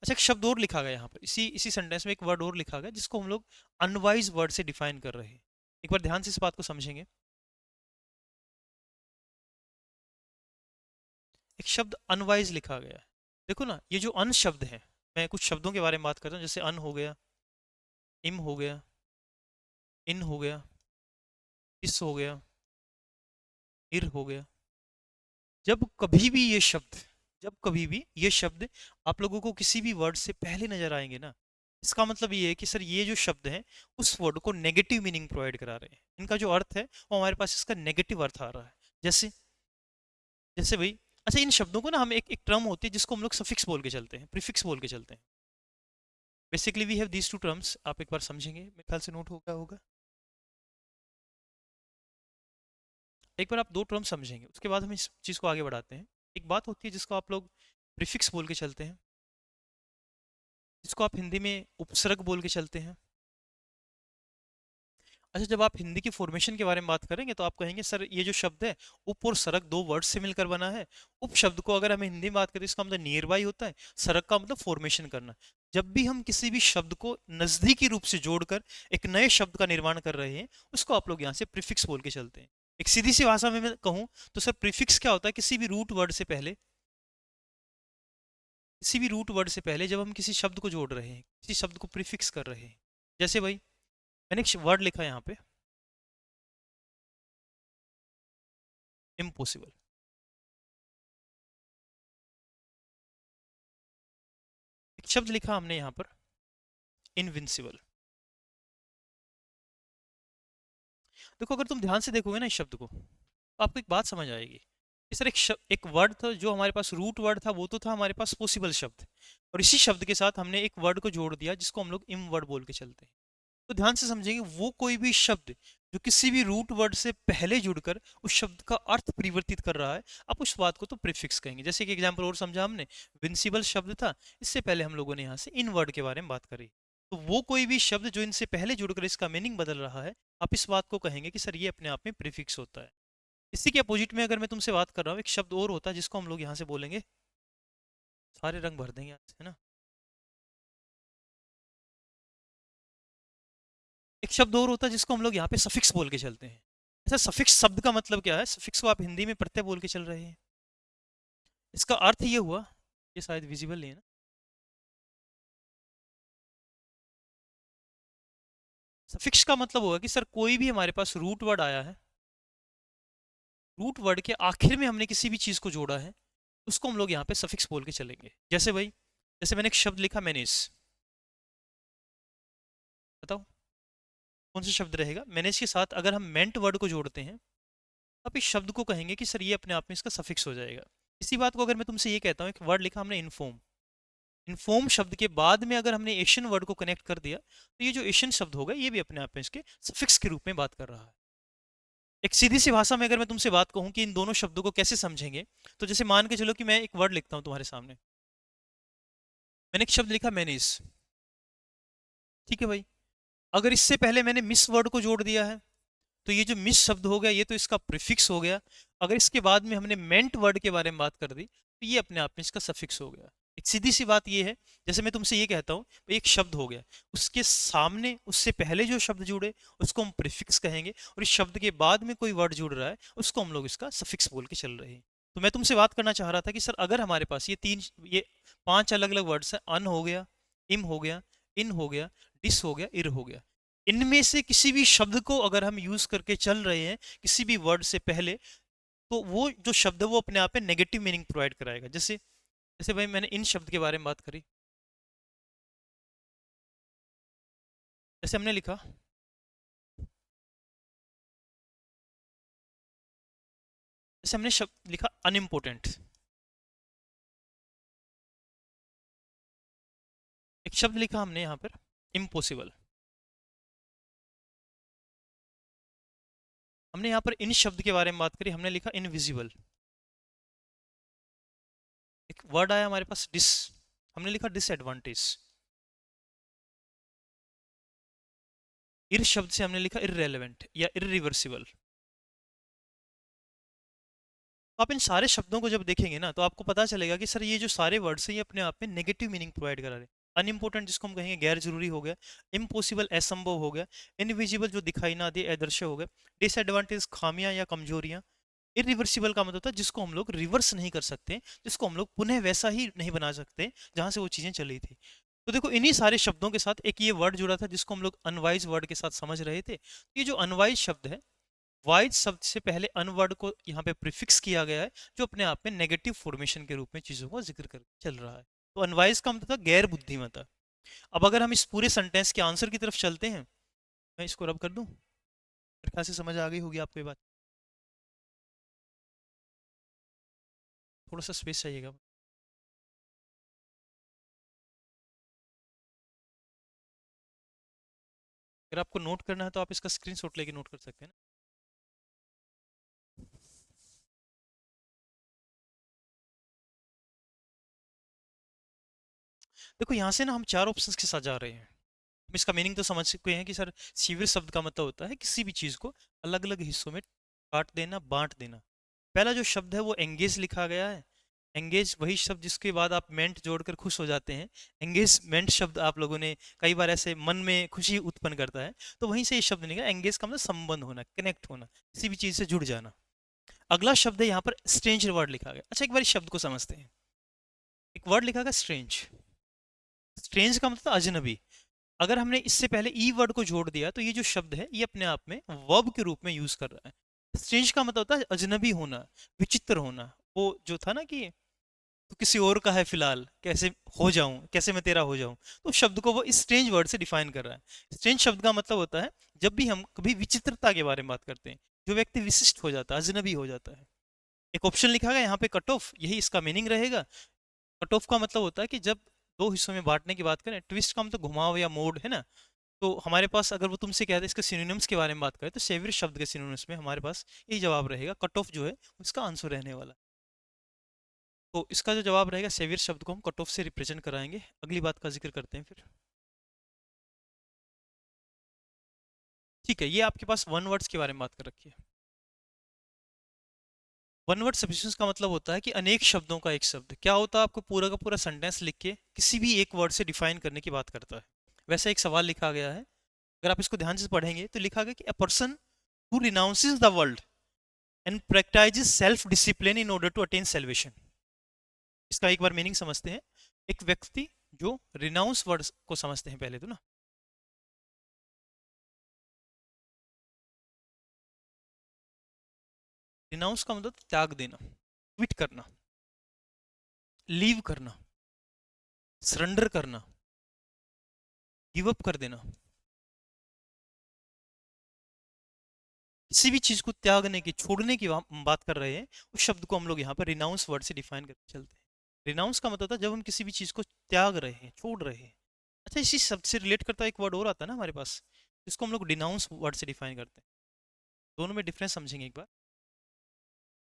अच्छा, एक शब्द और लिखा गया यहाँ पर, इसी इसी सेंटेंस में एक वर्ड और लिखा गया जिसको हम लोग अनवाइज वर्ड से डिफाइन कर रहे हैं। एक बार ध्यान से इस बात को समझेंगे। एक शब्द अनवाइज लिखा गया है। देखो ना, ये जो अन शब्द है, मैं कुछ शब्दों के बारे में बात करता हूँ, जैसे अन हो गया, इम हो गया, इन हो गया, इस हो गया, इर हो गया। जब कभी भी ये शब्द जब कभी भी ये शब्द आप लोगों को किसी भी वर्ड से पहले नजर आएंगे ना, इसका मतलब ये है कि सर ये जो शब्द हैं उस वर्ड को नेगेटिव मीनिंग प्रोवाइड करा रहे हैं। इनका जो अर्थ है वो हमारे पास इसका नेगेटिव अर्थ आ रहा है। जैसे जैसे भाई, अच्छा, इन शब्दों को ना हम एक एक टर्म होती है जिसको हम लोग सफिक्स बोल के चलते हैं, प्रीफिक्स बोल के चलते हैं। Basically we have these two terms, आप एक बार समझेंगे, मेरे ख्याल से नोट हो गया होगा। एक बार आप दो टर्म समझेंगे, उसके बाद हम इस चीज़ को आगे बढ़ाते हैं। एक बात होती है जिसको आप लोग प्रीफिक्स बोल के चलते हैं, जिसको आप हिंदी में उपसर्ग बोल के चलते हैं। अच्छा, जब आप हिंदी की फॉर्मेशन के बारे में बात करेंगे तो आप कहेंगे सर ये जो शब्द है, उप और सरक दो वर्ड से मिलकर बना है। उप शब्द को अगर हम हिंदी में बात करें, इसका मतलब नियर बाई होता है, सरक का मतलब फॉर्मेशन करना। जब भी हम किसी भी शब्द को नजदीकी रूप से जोड़कर एक नए शब्द का निर्माण कर रहे हैं, उसको आप लोग यहाँ से प्रीफिक्स बोल के चलते हैं। एक सीधी सी भाषा में मैं कहूँ तो सर, प्रीफिक्स क्या होता है? किसी भी रूट वर्ड से पहले जब हम किसी शब्द को जोड़ रहे हैं, किसी शब्द को प्रीफिक्स कर रहे हैं। जैसे भाई, मैंने एक वर्ड लिखा यहाँ पे, इम्पॉसिबल। एक शब्द लिखा हमने यहाँ पर, इनविंसिबल। देखो, अगर तुम ध्यान से देखोगे ना इस शब्द को, तो आपको एक बात समझ आएगी कि सर एक वर्ड था जो हमारे पास रूट वर्ड था, वो तो था हमारे पास पॉसिबल शब्द, और इसी शब्द के साथ हमने एक वर्ड को जोड़ दिया जिसको हम लोग इम वर्ड बोल के चलते हैं। तो ध्यान से समझेंगे, वो कोई भी शब्द जो किसी भी रूट वर्ड से पहले जुड़कर उस शब्द का अर्थ परिवर्तित कर रहा है, आप उस बात को तो प्रीफिक्स कहेंगे। जैसे कि एग्जांपल और समझा हमने, विंसिबल शब्द था, इससे पहले हम लोगों ने यहाँ से इन वर्ड के बारे में बात करी। तो वो कोई भी शब्द जो इनसे पहले जुड़कर इसका मीनिंग बदल रहा है, आप इस बात को कहेंगे कि सर ये अपने आप में प्रीफिक्स होता है। इसी के अपोजिट में अगर मैं तुमसे बात कर रहा हूँ, एक शब्द और होता है जिसको हम लोग यहाँ से बोलेंगे, सारे रंग भर देंगे आज, है ना। एक शब्द और होता है जिसको हम लोग यहाँ पे सफिक्स बोल के चलते हैं। ऐसा सफिक्स शब्द का मतलब क्या है? सफिक्स को आप हिंदी में प्रत्यय बोल के चल रहे हैं। इसका अर्थ ये हुआ, ये शायद विजिबल नहीं है ना। सफिक्स का मतलब होगा कि सर कोई भी हमारे पास रूट वर्ड आया है, रूट वर्ड के आखिर में हमने किसी भी चीज को जोड़ा है, उसको हम लोग यहाँ पे सफिक्स बोल के चलेंगे। जैसे भाई, जैसे मैंने एक शब्द लिखा मैनेज, बताओ कौन सा शब्द रहेगा? मैनेज के साथ अगर हम मेंट वर्ड को जोड़ते हैं, आप इस शब्द को कहेंगे कि सर ये अपने आप में इसका सफिक्स हो जाएगा। इसी बात को अगर मैं तुमसे ये कहता हूँ, एक वर्ड लिखा हमने इन्फॉर्म, इन्फॉर्म शब्द के बाद में अगर हमने एशियन वर्ड को कनेक्ट कर दिया, तो ये जो एशियन शब्द होगा ये भी अपने आप में इसके सफिक्स के रूप में बात कर रहा है। एक सीधी सी भाषा में अगर मैं तुमसे बात कहूं कि इन दोनों शब्दों को कैसे समझेंगे, तो जैसे मान के चलो कि मैं एक वर्ड लिखता हूं तुम्हारे सामने, मैंने एक शब्द लिखा मैनेज, ठीक है भाई। अगर इससे पहले मैंने मिस वर्ड को जोड़ दिया है, तो ये जो मिस शब्द हो गया ये तो इसका प्रीफिक्स हो गया। अगर इसके बाद में हमने मेंट वर्ड के बारे में बात कर दी, तो ये अपने आप में इसका सफिक्स हो गया। एक सीधी सी बात ये है, जैसे मैं तुमसे ये कहता हूँ, एक शब्द हो गया, उसके सामने उससे पहले जो शब्द जुड़े उसको हम प्रीफिक्स कहेंगे, और इस शब्द के बाद में कोई वर्ड जुड़ रहा है उसको हम लोग इसका सफिक्स बोल के चल रहे हैं। तो मैं तुमसे बात करना चाह रहा था कि सर अगर हमारे पास ये पांच अलग अलग वर्ड्स हैं, अन हो गया, इम हो गया, इन हो गया, डिस हो गया, इर हो गया, इनमें से किसी भी शब्द को अगर हम यूज करके चल रहे हैं किसी भी वर्ड से पहले, तो वो जो शब्द है वो अपने आप में नेगेटिव मीनिंग प्रोवाइड कराएगा। जैसे जैसे भाई मैंने इन शब्द के बारे में बात करी, जैसे हमने लिखा जैसे हमने शब्द लिखा अनइम्पोर्टेंट, एक शब्द लिखा हमने यहाँ पर इम्पॉसिबल, हमने यहाँ पर इन शब्द के बारे में बात करी, हमने लिखा इनविजिबल। एक वर्ड आया हमारे पास डिस, हमने लिखा डिसएडवांटेज। इर शब्द से हमने लिखा इररेलेवेंट या इरिवर्सिबल। तो आप इन सारे शब्दों को जब देखेंगे ना, तो आपको पता चलेगा कि सर ये जो सारे वर्ड्स हैं ये अपने आप में नेगेटिव मीनिंग प्रोवाइड करा रहे हैं। अनइम्पोर्टेंट जिसको हम कहेंगे गैर जरूरी हो गया, इम्पॉसिबल असंभव हो गया, इनविजिबल जो दिखाई ना दे अदृश्य हो गया, डिसएडवांटेज खामियां या कमजोरियां, इरिवर्सिबल का मतलब होता है जिसको हम लोग रिवर्स नहीं कर सकते, जिसको हम लोग पुनः वैसा ही नहीं बना सकते जहां से वो चीजें चली थी। तो देखो इन्हीं सारे शब्दों के साथ एक ये वर्ड जुड़ा था जिसको हम लोग अनवाइज वर्ड के साथ समझ रहे थे। ये जो अनवाइज शब्द है, वाइज शब्द से पहले अनवर्ड को यहाँ पे प्रीफिक्स किया गया है, जो अपने आप में नेगेटिव फॉर्मेशन के रूप में चीजों का जिक्र कर चल रहा है। तो अनवाइज का मतलब था गैर बुद्धिमता। अब अगर हम इस पूरे सेंटेंस के आंसर की तरफ चलते हैं, मैं इसको रब कर दूं, मेरे ख्याल से समझ आ गई होगी आपको ये बात। थोड़ा सा स्पेस चाहिएगा। अगर आपको नोट करना है तो आप इसका स्क्रीनशॉट लेके नोट कर सकते हैं ना। देखो यहाँ से ना हम चार ऑप्शंस के साथ जा रहे हैं। हम इसका मीनिंग तो समझ चुके हैं कि सर सीवियर शब्द का मतलब होता है किसी भी चीज को अलग अलग हिस्सों में काट देना, बांट देना। पहला जो शब्द है वो एंगेज लिखा गया है। एंगेज वही शब्द जिसके बाद आप मेंट जोड़कर खुश हो जाते हैं। एंगेजमेंट शब्द आप लोगों ने कई बार ऐसे मन में खुशी उत्पन्न करता है, तो वहीं से ये शब्द निकला। एंगेज का मतलब संबंध होना, कनेक्ट होना, किसी भी चीज से जुड़ जाना। अगला शब्द है यहाँ पर स्ट्रेंज वर्ड लिखा गया। अच्छा एक बार इस शब्द को समझते हैं। एक वर्ड लिखा गया स्ट्रेंज। स्ट्रेंज का मतलब अजनबी। अगर हमने इससे पहले ई वर्ड को जोड़ दिया तो ये जो शब्द है ये अपने आप में वर्ब के रूप में यूज कर रहा है। स्ट्रेंज का मतलब होता है अजनबी होना, विचित्र होना। वो जो था ना कि तो किसी और का है फिलहाल, कैसे हो जाऊं, कैसे मैं तेरा हो जाऊं, तो शब्द को वो इस स्ट्रेंज वर्ड से डिफाइन कर रहा है। स्ट्रेंज शब्द का मतलब होता है जब भी हम कभी विचित्रता के बारे में बात करते हैं, जो व्यक्ति विशिष्ट हो जाता है, अजनबी हो जाता है। एक ऑप्शन लिखा गया यहाँ पे कट ऑफ, यही इसका मीनिंग रहेगा। कट ऑफ का मतलब होता है कि जब दो हिस्सों में बांटने की बात करें, ट्विस्ट का मतलब घुमाव या मोड़ है ना। तो हमारे पास अगर वो तुमसे कहते हैं इसके सिनोनिम्स के बारे में बात करें, तो सेवियर शब्द के सिनोनिम्स में हमारे पास यही जवाब रहेगा, कट ऑफ जो है उसका आंसर रहने वाला। तो इसका जो जवाब रहेगा सेवियर शब्द को हम कट ऑफ से रिप्रेजेंट कराएंगे। अगली बात का जिक्र करते हैं फिर। ठीक है, ये आपके पास वन वर्ड्स के बारे में बात कर रखी है। वन वर्ड सफिशिएंस का मतलब होता है कि अनेक शब्दों का एक शब्द क्या होता है, आपको पूरा का पूरा सेंटेंस लिख के किसी भी एक वर्ड से डिफाइन करने की बात करता है। वैसा एक सवाल लिखा गया है, अगर आप इसको ध्यान से पढ़ेंगे तो लिखा गया कि a person who renounces the world and practises self discipline in order to attain salvation. इसका एक बार मीनिंग समझते हैं। एक व्यक्ति जो रिनाउंस वर्ड को समझते हैं पहले तो ना। रिनाउंस का मतलब त्याग देना, क्विट करना, लीव करना, सरेंडर करना, गिव अप कर देना। किसी भी चीज को त्यागने की, छोड़ने की हम बात कर रहे हैं, उस शब्द को हम लोग यहाँ पर रिनाउंस वर्ड से डिफाइन करके चलते हैं। रिनाउंस का मतलब था जब हम किसी भी चीज को त्याग रहे हैं, छोड़ रहे हैं। अच्छा इसी शब्द से रिलेट करता एक वर्ड और आता है ना हमारे पास, जिसको हम लोग डिनाउंस वर्ड से डिफाइन करते हैं। दोनों में डिफरेंस समझेंगे एक बार।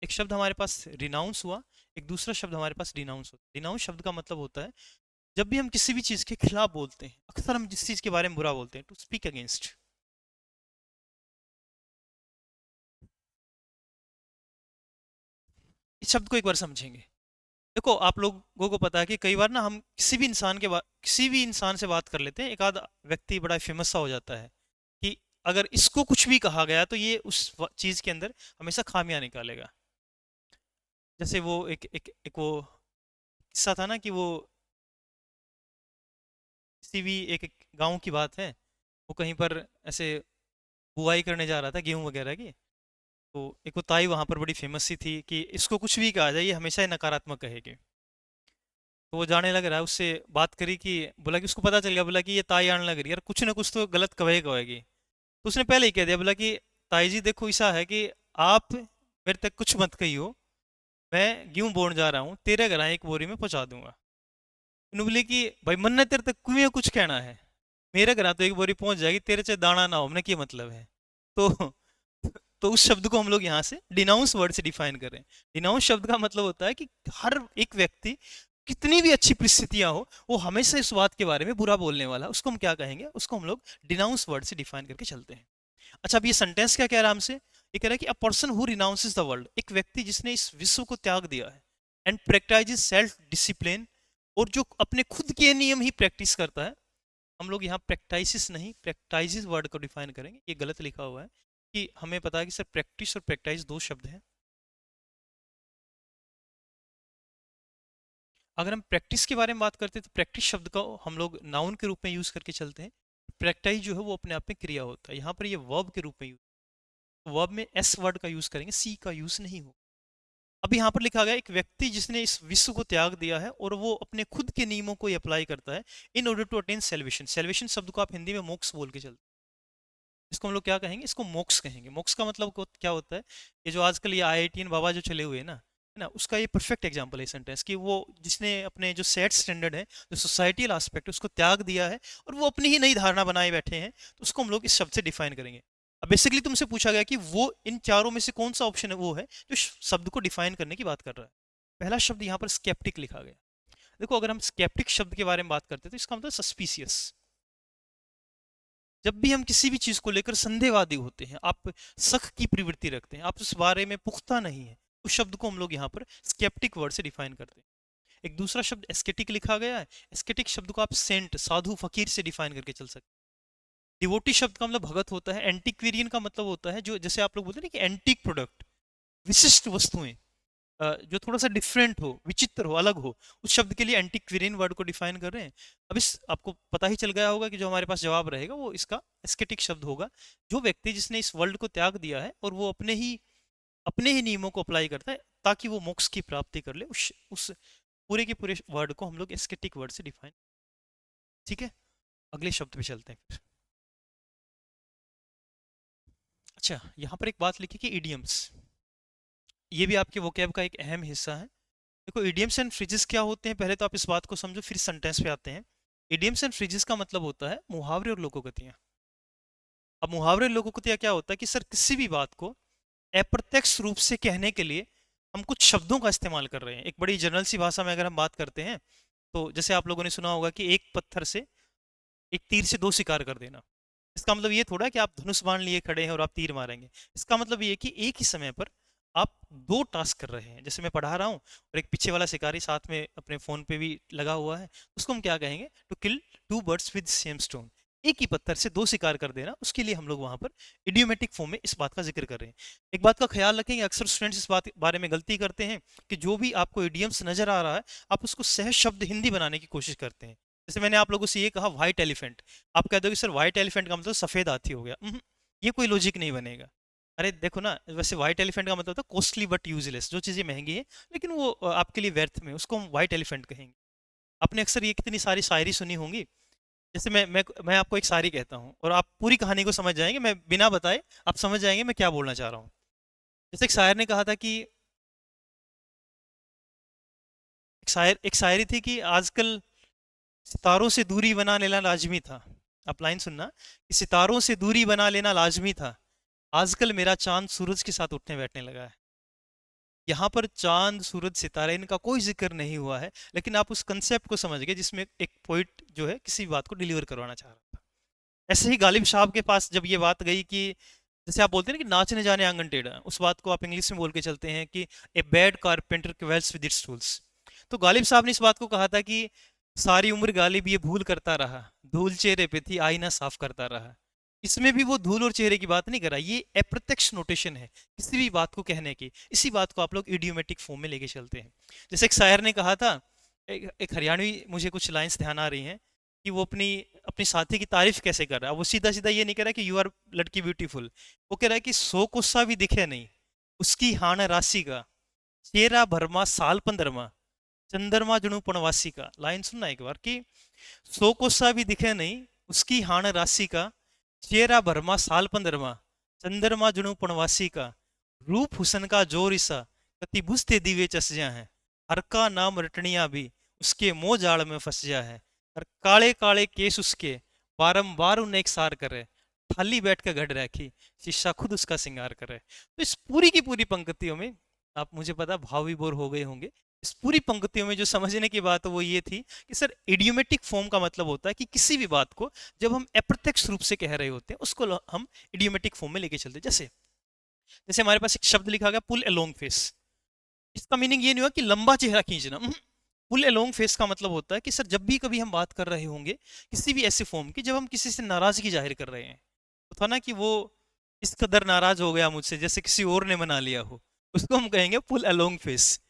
एक शब्द हमारे पास रिनाउंस हुआ, एक दूसरा शब्द हमारे पास डिनाउंस होता है। डिनाउंस शब्द का मतलब होता है जब भी हम किसी भी चीज के खिलाफ बोलते हैं, अक्सर हम जिस चीज के बारे में बुरा बोलते हैं, टू स्पीक अगेंस्ट। इस शब्द को एक बार समझेंगे। देखो आप लोगों को पता है कि कई बार ना हम किसी भी इंसान से बात कर लेते हैं, एक आध व्यक्ति बड़ा फेमस सा हो जाता है कि अगर इसको कुछ भी कहा गया तो ये उस चीज के अंदर हमेशा खामियां निकालेगा। जैसे वो एक वो किस्सा था ना कि वो किसी भी एक गांव की बात है, वो कहीं पर ऐसे बुआई करने जा रहा था गेहूं वगैरह की। तो एक वो ताई वहां पर बड़ी फेमस सी थी कि इसको कुछ भी कहा जाए ये हमेशा ही नकारात्मक कहेगी। तो वो जाने लग रहा है, उससे बात करी कि बोला कि उसको पता चल गया, बोला कि ये ताई आने लग रही है यार, कुछ ना कुछ तो गलत कहेगी। तो उसने पहले ही कह दिया, बोला कि ताई जी देखो ऐसा है कि आप मेरे तक कुछ मत कहियो, मैं गेहूं बोने जा रहा हूँ, तेरे घर एक बोरी में पहुंचा दूंगा। उन्होंने बोले कि भाई मन्ना तेरे तक कुएं कुछ कहना है, मेरे घर तो एक बोरी पहुंच जाएगी, तेरे चाहे दाना ना हो, हमने क्या मतलब है। तो तो उस शब्द को हम लोग यहाँ से डिनाउंस वर्ड से डिफाइन करें। डिनाउंस शब्द का मतलब होता है कि हर एक व्यक्ति, कितनी भी अच्छी परिस्थितियां हो, वो हमेशा इस बात के बारे में बुरा बोलने वाला, उसको हम क्या कहेंगे, उसको हम लोग डिनाउंस वर्ड से डिफाइन करके चलते हैं। अच्छा, अब ये सेंटेंस क्या कह रहा है हमसे, ये कह रहा है कि a person who renounces the world, एक व्यक्ति जिसने इस विश्व को त्याग दिया है, एंड प्रैक्टिसेस सेल्फ डिसिप्लिन, और जो अपने खुद के नियम ही प्रैक्टिस करता है। हम लोग यहाँ प्रैक्टिसेस नहीं, प्रैक्टिसेस वर्ड को डिफाइन करेंगे, ये गलत लिखा हुआ है, कि हमें पता है कि सर प्रैक्टिस और प्रैक्टिस दो शब्द हैं। अगर हम प्रैक्टिस के बारे में बात करते हैं तो प्रैक्टिस शब्द का हम लोग नाउन के रूप में यूज करके चलते हैं। प्रैक्टिस जो है वो अपने आप में क्रिया होता है, यहाँ पर ये वर्ब के रूप में यूज, वर्ब में एस वर्ड का यूज करेंगे, सी का यूज नहीं हो। अब यहाँ पर लिखा गया एक व्यक्ति जिसने इस विश्व को त्याग दिया है और वो अपने खुद के नियमों को अप्लाई करता है in order to attain salvation. Salvation शब्द को आप हिंदी में मोक्ष बोल के चलते हैं, इसको हम लोग क्या कहेंगे, इसको मोक्ष कहेंगे। मोक्ष का मतलब क्या होता है, ये जो आजकल ये आईआईटीएन बाबा जो चले हुए हैं ना, है ना, उसका ये परफेक्ट एग्जांपल है सेंटेंस, कि वो जिसने अपने जो सेट स्टैंडर्ड है, जो सोसाइटल एस्पेक्ट है, उसको त्याग दिया है और वो अपनी ही नई धारणा बनाए बैठे हैं, तो उसको हम लोग इस शब्द से डिफाइन करेंगे। अब बेसिकली तुमसे पूछा गया कि वो इन चारों में से कौन सा ऑप्शन है, वो है जो शब्द को डिफाइन करने की बात कर रहा है। पहला शब्द यहाँ पर स्केप्टिक लिखा गया। देखो, अगर हम स्केप्टिक शब्द के बारे में बात करते हैं तो इसका मतलब सस्पिशियस। जब भी हम किसी भी चीज को लेकर संदेहवादी होते हैं, आप शक की प्रवृत्ति रखते हैं, आप उस बारे में पुख्ता नहीं है, उस शब्द को हम लोग यहाँ पर स्केप्टिक वर्ड से डिफाइन करते हैं। एक दूसरा शब्द एस्केटिक लिखा गया है। एस्केटिक शब्द को आप सेंट, साधु, फकीर से डिफाइन करके चल सकते हैं। डिवोटी शब्द का मतलब भगत होता है। एंटिक्वेरियन का मतलब होता है जो, जैसे आप लोग बोलते हैं कि एंटीक प्रोडक्ट, विशिष्ट वस्तुएं, जो थोड़ा सा डिफरेंट हो, विचित्र हो, अलग हो, उस शब्द के लिए एंटीक्वेरियन वर्ड को डिफाइन कर रहे हैं। अब इस आपको पता ही चल गया होगा कि जो हमारे पास जवाब रहेगा वो इसका एस्केटिक शब्द होगा। जो व्यक्ति जिसने इस वर्ल्ड को त्याग दिया है और वो अपने ही नियमों को अप्लाई करता है ताकि वो मोक्ष की प्राप्ति कर ले, उस पूरे के पूरे वर्ड को हम लोग एस्केटिक वर्ड से डिफाइन। ठीक है, अगले शब्द पे चलते हैं फिर। अच्छा, यहाँ पर एक बात लिखी कि इडियम्स, ये भी आपके वोकैब का एक अहम हिस्सा है। देखो, इडियम्स एंड फ्रेजेस क्या होते हैं, पहले तो आप इस बात को समझो, फिर सेंटेंस पे आते हैं। इडियम्स एंड फ्रेजेस का मतलब होता है मुहावरे और लोकोक्तियां। अब मुहावरे और लोकोक्तियां क्या होता है कि सर किसी भी बात को अप्रत्यक्ष रूप से कहने के लिए हम कुछ शब्दों का इस्तेमाल कर रहे हैं। एक बड़ी जनरल सी भाषा में अगर हम बात करते हैं, तो जैसे आप लोगों ने सुना होगा कि एक पत्थर से, एक तीर से दो शिकार कर देना। इसका मतलब ये थोड़ा कि आप धनुष बाण लिए खड़े हैं और आप तीर मारेंगे। इसका मतलब ये कि एक ही समय पर आप दो टास्क कर रहे हैं। जैसे मैं पढ़ा रहा हूँ और एक पीछे वाला शिकारी साथ में अपने फोन पे भी लगा हुआ है, उसको हम क्या कहेंगे, to kill two birds with same stone. एक ही पत्थर से दो शिकार कर देना, उसके लिए हम लोग वहां पर इडियोमेटिक फॉर्म में इस बात का जिक्र कर रहे हैं। एक बात का ख्याल रखेंगे, अक्सर स्टूडेंट्स इस बात बारे में गलती करते हैं कि जो भी आपको इडियम्स नजर आ रहा है, आप उसको सहज शब्द हिंदी बनाने की कोशिश करते हैं। जैसे मैंने आप लोगों से ये कहा व्हाइट एलिफेंट, आप कहते हो कि सर व्हाइट एलिफेंट का मतलब सफेद हाथी हो गया। ये कोई लॉजिक नहीं बनेगा। अरे देखो ना, वैसे व्हाइट एलिफेंट का मतलब होता है कॉस्टली बट यूजलेस, जो चीजें महंगी है लेकिन वो आपके लिए व्यर्थ में, उसको हम व्हाइट एलिफेंट कहेंगे। आपने अक्सर ये कितनी सारी शायरी सुनी होंगी। जैसे मैं आपको एक शायरी कहता हूँ और आप पूरी कहानी को समझ जाएंगे, मैं बिना बताए आप समझ जाएंगे मैं क्या बोलना चाह रहा हूँ। जैसे एक शायर ने कहा था कि, एक शायरी थी कि आजकल सितारों से दूरी बना लेना लाजमी था। आप लाइन सुनना, कि सितारों से दूरी बना लेना लाजमी था, आजकल मेरा चांद सूरज के साथ उठने बैठने लगा है। यहाँ पर चांद, सूरज, सितारे, इनका कोई जिक्र नहीं हुआ है, लेकिन आप उस कंसेप्ट को समझ गए जिसमें एक पोइट जो है किसी बात को डिलीवर करवाना चाह रहा था। ऐसे ही गालिब साहब के पास जब ये बात गई कि, जैसे आप बोलते हैं ना कि नाचने जाने आंगन टेढ़ा, उस बात को आप इंग्लिश में बोल के चलते हैं कि a bad carpenter क्वेल्स with its tools. तो गालिब साहब ने इस बात को कहा था कि सारी उम्र गालिब ये भूल करता रहा, धूल चेहरे पे थी आईना साफ करता रहा। इसमें भी वो धूल और चेहरे की बात नहीं कर रहा, ये अप्रत्यक्ष नोटेशन है किसी भी बात को कहने की। इसी बात को आप लोग इडियोमेटिक फॉर्म में लेके चलते हैं। जैसे एक शायर ने कहा था, एक हरियाणवी, मुझे कुछ लाइंस ध्यान आ रही हैं, कि वो अपनी अपनी साथी की तारीफ कैसे कर रहा है। वो सीधा सीधा ये नहीं कह रहा कि यू आर लड़की ब्यूटीफुल, वो कह रहा है कि सो कोसा भी दिखे नहीं उसकी हान राशि का, चेहरा भरमा साल पंद्रमा, चंद्रमा जणु पणवासी का। लाइन सुनना एक बार, कि सो कोसा भी दिखे नहीं उसकी हान राशि का, चेहरा भरमा साल पंद्रमा, चंद्रमा जणु पणवासी का, रूप हुसन का जोर इसा, कति बुझते दीवे चस जा है, हर का नाम रटनिया भी उसके मोह जाल में फंस जा है, और काले काले केस उसके बारंबार उन्हें एक सार करे, थाली बैठ कर घड़ रखी, शीशा खुद उसका श्रृंगार करे। तो इस पूरी की पूरी पंक्तियों में, आप मुझे पता भाव विभोर हो गए होंगे, इस पूरी पंक्तियों में जो समझने की बात है वो ये थी कि सर इडियोमेटिक फॉर्म का मतलब होता है कि किसी भी बात को जब हम अप्रत्यक्ष रूप से कह रहे होते हैं उसको हम इडियोमेटिक फॉर्म में लेके चलते हैं। जैसे जैसे हमारे पास एक शब्द लिखा गया पुल अलोंग फेस, इसका मीनिंग ये नहीं हुआ कि लंबा चेहरा खींचना। पुल अलोंग फेस का मतलब होता है कि सर जब भी कभी हम बात कर रहे होंगे किसी भी ऐसे फॉर्म की जब हम किसी से नाराजगी जाहिर कर रहे हैं, तो था ना कि वो इस कदर नाराज हो गया मुझसे जैसे किसी और ने मना लिया हो, उसको हम कहेंगे पुल अलोंग फेस।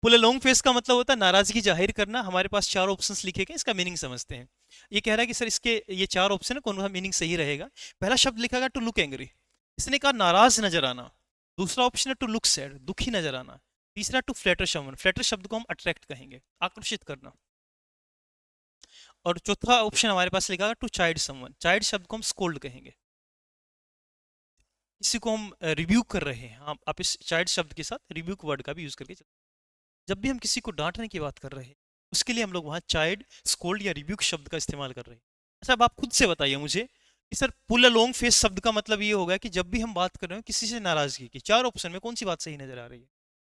पुल अलोंग फेस का मतलब होता है नाराजगी जाहिर करना। हमारे पास चार ऑप्शंस लिखे गए, इसका मीनिंग समझते हैं। ये कह रहा है कि सर इसके ये चार ऑप्शन है, कौन सा मीनिंग सही रहेगा। पहला शब्द लिखा गया टू लुक एंग्री, इसने कहा नाराज नजर आना। दूसरा ऑप्शन है टू लुक सैड, दुखी नजर आना। तीसरा टू फ्लैटर समवन, फ्लैटर शब्द को हम अट्रैक्ट कहेंगे, आकर्षित करना। और चौथा ऑप्शन हमारे पास लिखा है टू चाइल्ड समवन, चाइल्ड शब्द को हम स्कोल्ड कहेंगे, किसी को हम रिव्यू कर रहे हैं। आप इस चाइल्ड शब्द के साथ रिव्यूक वर्ड का भी यूज करके जब भी हम किसी को डांटने की बात कर रहे हैं उसके लिए हम लोग वहां चाइल्ड, स्कोल्ड या रिव्यूक शब्द का इस्तेमाल कर रहे हैं। अच्छा अब आप खुद से बताइए मुझे कि सर पुल अलोंग फेस शब्द का मतलब ये होगा कि जब भी हम बात कर रहे हो किसी से नाराजगी की, चार ऑप्शन में कौन सी बात सही नजर आ रही है।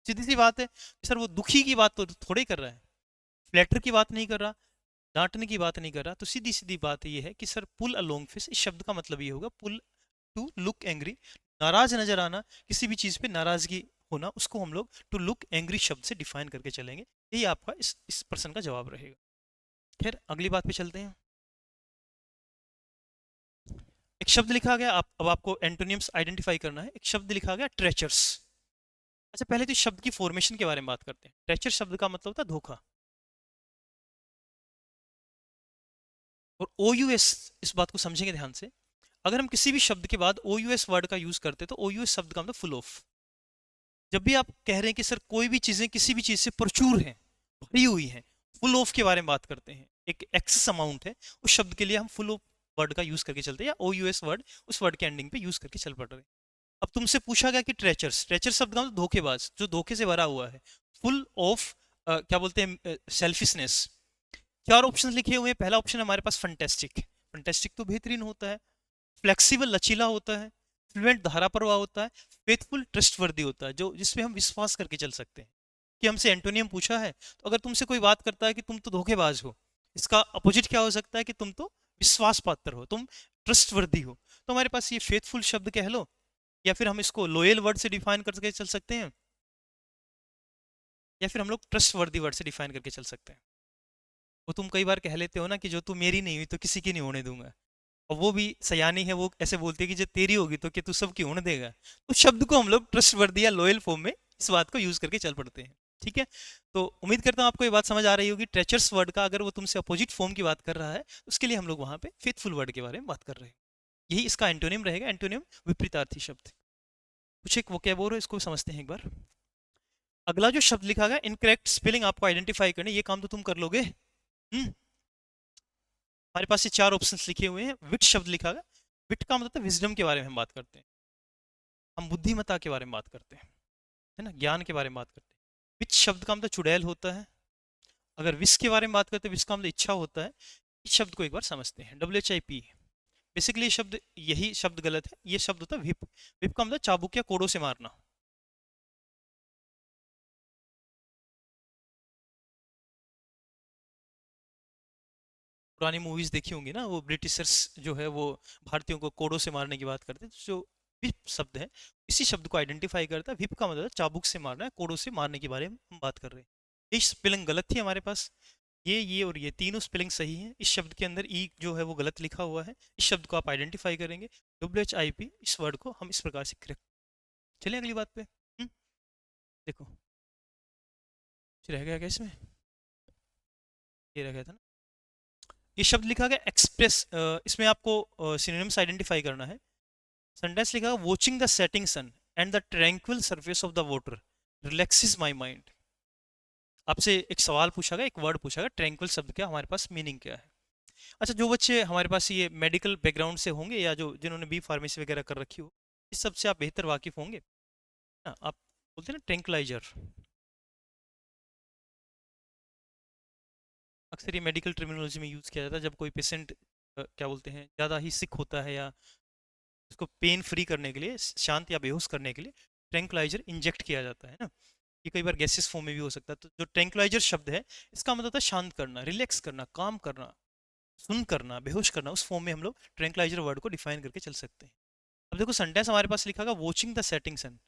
सीधी सी बात है कि सर वो दुखी की बात तो थोड़े कर रहा है, फ्लैटर की बात नहीं कर रहा, डांटने की बात नहीं कर रहा। तो सीधी सीधी बात ये है कि सर पुल अलोंग फेस इस शब्द का मतलब ये होगा पुल टू लुक एंग्री, नाराज नजर आना, किसी भी चीज पे नाराजगी होना, उसको हम लोग टू लुक एंग्री शब्द से डिफाइन करके चलेंगे। यही आपका इस प्रश्न का जवाब रहेगा। खैर अगली बात पे चलते हैं। एक शब्द लिखा गया, अब आपको एंटोनियम्स आइडेंटिफाई करना है। एक शब्द लिखा गया ट्रेचर्स। अच्छा पहले तो इस शब्द की फॉर्मेशन के बारे में बात करते हैं। ट्रेचर शब्द का मतलब होता है धोखा। और ओ यू एस, इस बात को समझेंगे ध्यान से, अगर हम किसी भी शब्द के बाद ओ यू एस वर्ड का यूज करते हैं तो ओ यू एस शब्द का मतलब फुल ऑफ। जब भी आप कह रहे हैं कि सर कोई भी चीजें किसी भी चीज से प्रचुर हैं, भरी हुई हैं, फुल ऑफ के बारे में बात करते हैं, एक एक्सेस अमाउंट है, उस शब्द के लिए हम फुल ऑफ वर्ड का यूज करके चलते हैं, या ओ यू एस वर्ड उस वर्ड के एंडिंग पे यूज करके चल पड़ रहे हैं। अब तुमसे पूछा गया कि ट्रेचर्स, ट्रेचर शब्द का मतलब धोखेबाज, जो धोखे से भरा हुआ है, फुल ऑफ क्या बोलते हैं सेल्फिशनेस। चार ऑप्शन लिखे हुए हैं। पहला ऑप्शन हमारे पास फंटेस्टिक, फंटेस्टिक तो बेहतरीन होता है। फ्लेक्सिबल लचीला होता है। फ्लुएंट धारा प्रवाह होता है। फेथफुल ट्रस्टवर्दी होता है, जो जिसपे हम विश्वास करके चल सकते हैं। कि हमसे एंटोनियम पूछा है, तो अगर तुमसे कोई बात करता है कि तुम तो धोखेबाज हो, इसका अपोजिट क्या हो सकता है कि तुम तो विश्वास पात्र हो, तुम ट्रस्टवर्दी हो। तो हमारे पास ये फेथफुल शब्द कह लो, या फिर हम इसको लॉयल वर्ड से डिफाइन करके चल सकते हैं, या फिर हम लोग ट्रस्टवर्दी वर्ड से डिफाइन करके चल सकते हैं। वो तुम कई बार कह लेते हो ना कि जो तू मेरी नहीं हुई तो किसी की नहीं होने दूंगा। और वो भी सयानी है, वो ऐसे बोलती है कि जो तेरी होगी तो कि तू सबकी होने देगा। तो शब्द को हम लोग ट्रस्टवर्दी या लॉयल फॉर्म में इस बात को यूज करके चल पड़ते हैं। ठीक है, तो उम्मीद करता हूँ आपको ये बात समझ आ रही होगी। ट्रेचर्स वर्ड का अगर वो तुमसे अपोजिट फॉर्म की बात कर रहा है तो उसके लिए हम लोग वहां पे फेथफुल वर्ड के बारे में बात कर रहे हैं। यही इसका एंटोनिम रहेगा। एंटोनिम विपरीतार्थी शब्द। कुछ एक वोकैबुलरी है, इसको समझते हैं एक बार। अगला जो शब्द लिखा गया इनकरेक्ट स्पेलिंग आपको आइडेंटिफाई करने, ये काम तो तुम कर लोगे। हमारे पास ये चार ऑप्शंस लिखे हुए हैं। विट शब्द लिखा गया, विट का मतलब विजडम के बारे में हम बात करते हैं, हम बुद्धिमत्ता के बारे में बात करते हैं, है ना, ज्ञान के बारे में बात करते हैं। विच शब्द का मतलब चुड़ैल होता है। अगर विश के बारे में बात करते हैं, विश का मतलब इच्छा होता है। इस शब्द को एक बार समझते हैं, WHIP। बेसिकली ये शब्द, यही शब्द गलत है, ये शब्द होता है विप। विप का मतलब चाबुक या कोड़ों से मारना। पुरानी मूवीज देखी होंगी ना, वो ब्रिटिशर्स जो है वो भारतीयों को कोड़ों से मारने की बात करते हैं। तो जो विप शब्द है इसी शब्द को आइडेंटिफाई करता है। विप का मतलब चाबुक से मारना है, कोड़ों से मारने के बारे में हम बात कर रहे हैं। ये स्पेलिंग गलत थी हमारे पास, ये और ये तीनों स्पेलिंग सही है। इस शब्द के अंदर ई जो है वो गलत लिखा हुआ है। इस शब्द को आप आइडेंटिफाई करेंगे, WHIP, इस वर्ड को हम इस प्रकार से करेक्ट। चलिए अगली बात पे। देखो कुछ रह गया क्या इसमें, ये रह गया था ना। ये शब्द लिखा गया एक्सप्रेस, इसमें आपको सिनोनिम्स आइडेंटिफाई करना है। सेंटेंस लिखा है watching the setting sun and the tranquil surface of the water relaxes my mind. आपसे एक सवाल पूछा गया, एक वर्ड पूछा गया, ट्रैंक्विल शब्द क्या हमारे पास मीनिंग क्या है। अच्छा जो बच्चे हमारे पास ये मेडिकल बैकग्राउंड से होंगे या जो जिन्होंने बी फार्मेसी वगैरह कर रखी हो, इस सब से आप बेहतर वाकिफ होंगे। ना, आप बोलते हैं ना ट्रैंक्विलाइजर, अक्सर ये मेडिकल टर्मिनोलॉजी में यूज़ किया जाता है जब कोई पेशेंट क्या बोलते हैं ज़्यादा ही सिक होता है, या उसको पेन फ्री करने के लिए, शांत या बेहोश करने के लिए ट्रैंक्विलाइजर इंजेक्ट किया जाता है ना। ये कई बार गैसेस फॉर्म में भी हो सकता है। तो जो ट्रैंक्विलाइजर शब्द है, इसका मतलब है शांत करना, रिलैक्स करना, काम करना, सुन करना, बेहोश करना। उस फॉर्म में हम लोग ट्रैंक्विलाइजर वर्ड को डिफाइन करके चल सकते हैं। अब देखो सेंटेंस हमारे पास लिखा होगा वॉचिंग द सेटिंग सन,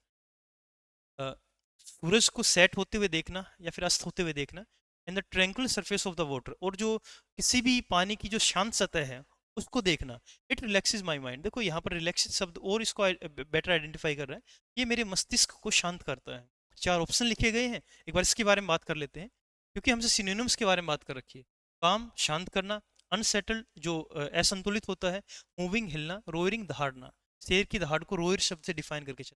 सूरज को सेट होते हुए देखना या फिर अस्त होते हुए देखना, in the tranquil surface of the water, और जो किसी भी पानी की जो शांत सतह है उसको देखना, इट रिलैक्सेस माई माइंड। देखो यहाँ पर रिलैक्स शब्द और इसको बेटर आइडेंटिफाई कर रहा है, ये मेरे मस्तिष्क को शांत करता है। चार ऑप्शन लिखे गए हैं, एक बार इसके बारे में बात कर लेते हैं, क्योंकि हमसे सिनोनिम्स के बारे में बात कर रखी है। काम, शांत करना, अनसेटल्ड जो असंतुलित होता है, मूविंग हिलना, रोयरिंग दहाड़ना। शेर की दहाड़ को रोयर शब्द से डिफाइन करके चल।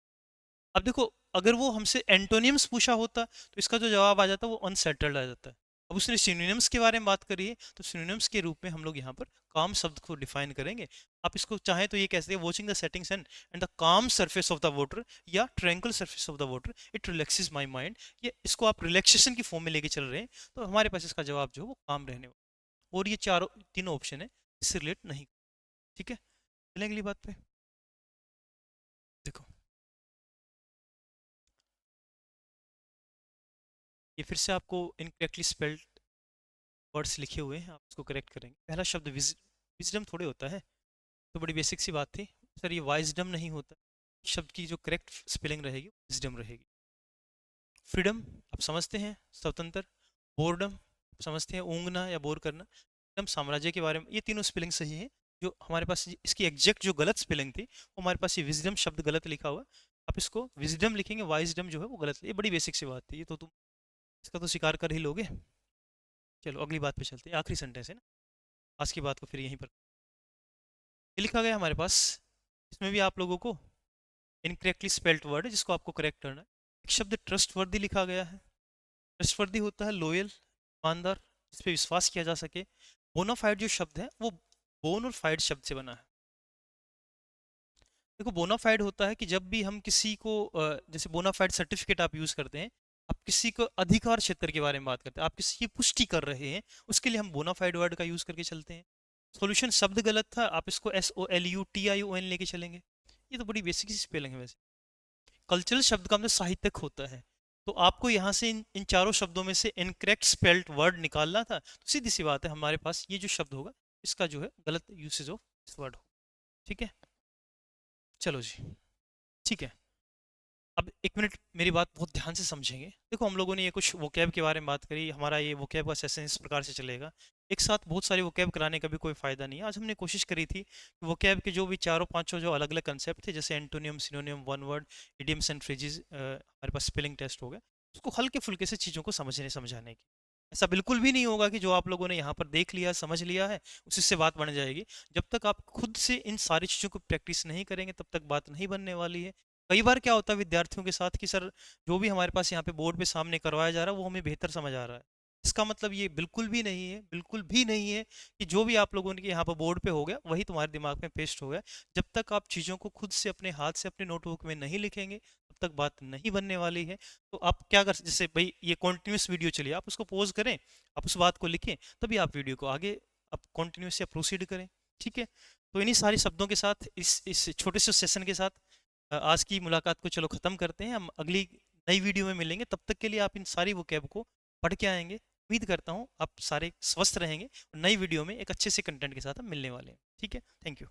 अब देखो, अगर वो हमसे एंटोनियम्स पूछा होता तो इसका जो जवाब आ जाता वो अनसेटल्ड आ जाता है। अब उसने सिनोनिम्स के बारे में बात करी है, तो सिनोनिम्स के रूप में हम लोग यहाँ पर काम शब्द को डिफाइन करेंगे। आप इसको चाहें तो ये कह सकते हैं watching the setting sun and the calm surface of the water, या tranquil surface of the water, it relaxes my mind. ये इसको आप रिलैक्सेशन की फॉर्म में लेके चल रहे हैं, तो हमारे पास इसका जवाब जो है वो काम रहने वाला। और ये चारों तीनों ऑप्शन है, इससे रिलेट नहीं। ठीक है, चलें अगली बात पे। देखो, ये फिर से आपको इनकरेक्टली स्पेल्ड वर्ड्स लिखे हुए हैं, आप उसको करेक्ट करेंगे। पहला शब्द विजडम थोड़े होता है, तो बड़ी बेसिक सी बात थी। सर ये वाइजडम नहीं होता, शब्द की जो करेक्ट स्पेलिंग रहेगी विजडम रहेगी। फ्रीडम आप समझते हैं, स्वतंत्र। बोर्डम समझते हैं, ऊँघना या बोर करना। एकदम साम्राज्य के बारे में, ये तीनों स्पेलिंग सही है। जो हमारे पास इसकी एग्जैक्ट जो गलत स्पेलिंग थी, वो हमारे पास ये विजडम शब्द गलत लिखा हुआ। आप इसको विजडम लिखेंगे, वाइजडम जो है वो गलत। ये बड़ी बेसिक सी बात थी, ये तो तुम इसका तो स्वीकार कर ही लोगे। चलो अगली बात पे चलते हैं, आखिरी सेंटेंस है ना, आज की बात को फिर यहीं पर। ये लिखा गया हमारे पास, इसमें भी आप लोगों को इनकरेक्टली स्पेल्ड वर्ड है जिसको आपको करेक्ट करना है। एक शब्द ट्रस्टवर्दी लिखा गया है। ट्रस्टवर्दी होता है लॉयल, ईमानदार, जिस पे विश्वास किया जा सके। बोनाफाइड जो शब्द है वो बोन और फाइड शब्द से बना है। देखो बोनाफाइड होता है कि जब भी हम किसी को जैसे बोनाफाइड सर्टिफिकेट आप यूज़ करते हैं, आप किसी को अधिकार क्षेत्र के बारे में बात करते हैं, आप किसी की पुष्टि कर रहे हैं, उसके लिए हम बोनाफाइड वर्ड का यूज़ करके चलते हैं। सॉल्यूशन शब्द गलत था, आप इसको SOLUTION लेके चलेंगे। ये तो बड़ी बेसिक सी स्पेलिंग है वैसे। कल्चरल शब्द का मतलब साहित्यिक होता है। तो आपको यहाँ से इन चारों शब्दों में से इनकरेक्ट स्पेल्ड वर्ड निकालना था, तो सीधी सी बात है, हमारे पास ये जो शब्द होगा इसका जो है गलत यूसेज ऑफ इस वर्ड हो। ठीक है, चलो जी, ठीक है। अब एक मिनट मेरी बात बहुत ध्यान से समझेंगे। देखो हम लोगों ने ये कुछ वोकैब के बारे में बात करी, हमारा ये वोकैब का सेशन इस प्रकार से चलेगा। एक साथ बहुत सारे वोकैब कराने का भी कोई फ़ायदा नहीं है। आज हमने कोशिश करी थी कि वोकैब के जो भी चारों पांचों जो अलग अलग कंसेप्ट थे, जैसे antonym, सिनोनियम, one word, idioms and phrases, हमारे पास स्पेलिंग टेस्ट हो गया, उसको हल्के फुल्के से चीज़ों को समझने समझाने की। ऐसा बिल्कुल भी नहीं होगा कि जो आप लोगों ने यहाँ पर देख लिया, समझ लिया है, उसी से बात बन जाएगी। जब तक आप खुद से इन सारी चीज़ों को प्रैक्टिस नहीं करेंगे, तब तक बात नहीं बनने वाली है। कई बार क्या होता है विद्यार्थियों के साथ कि सर जो भी हमारे पास यहाँ पे बोर्ड पे सामने करवाया जा रहा है वो हमें बेहतर समझ आ रहा है। इसका मतलब ये बिल्कुल भी नहीं है, बिल्कुल भी नहीं है कि जो भी आप लोगों ने यहाँ पर बोर्ड पे हो गया वही तुम्हारे दिमाग में पेस्ट हो गया। जब तक आप चीज़ों को खुद से अपने हाथ से अपने नोटबुक में नहीं लिखेंगे, तब तक बात नहीं बनने वाली है। तो आप क्या कर, जैसे भाई ये कॉन्टिन्यूस वीडियो चलिए, आप उसको पॉज करें, आप उस बात को लिखें, तभी आप वीडियो को आगे आप कॉन्टिन्यूस या प्रोसीड करें। ठीक है, तो इन्हीं सारे शब्दों के साथ, इस छोटे से सेशन के साथ आज की मुलाकात को चलो ख़त्म करते हैं। हम अगली नई वीडियो में मिलेंगे, तब तक के लिए आप इन सारी वोकैब को पढ़ के आएंगे। उम्मीद करता हूँ आप सारे स्वस्थ रहेंगे, और नई वीडियो में एक अच्छे से कंटेंट के साथ हम मिलने वाले हैं। ठीक है, थैंक यू।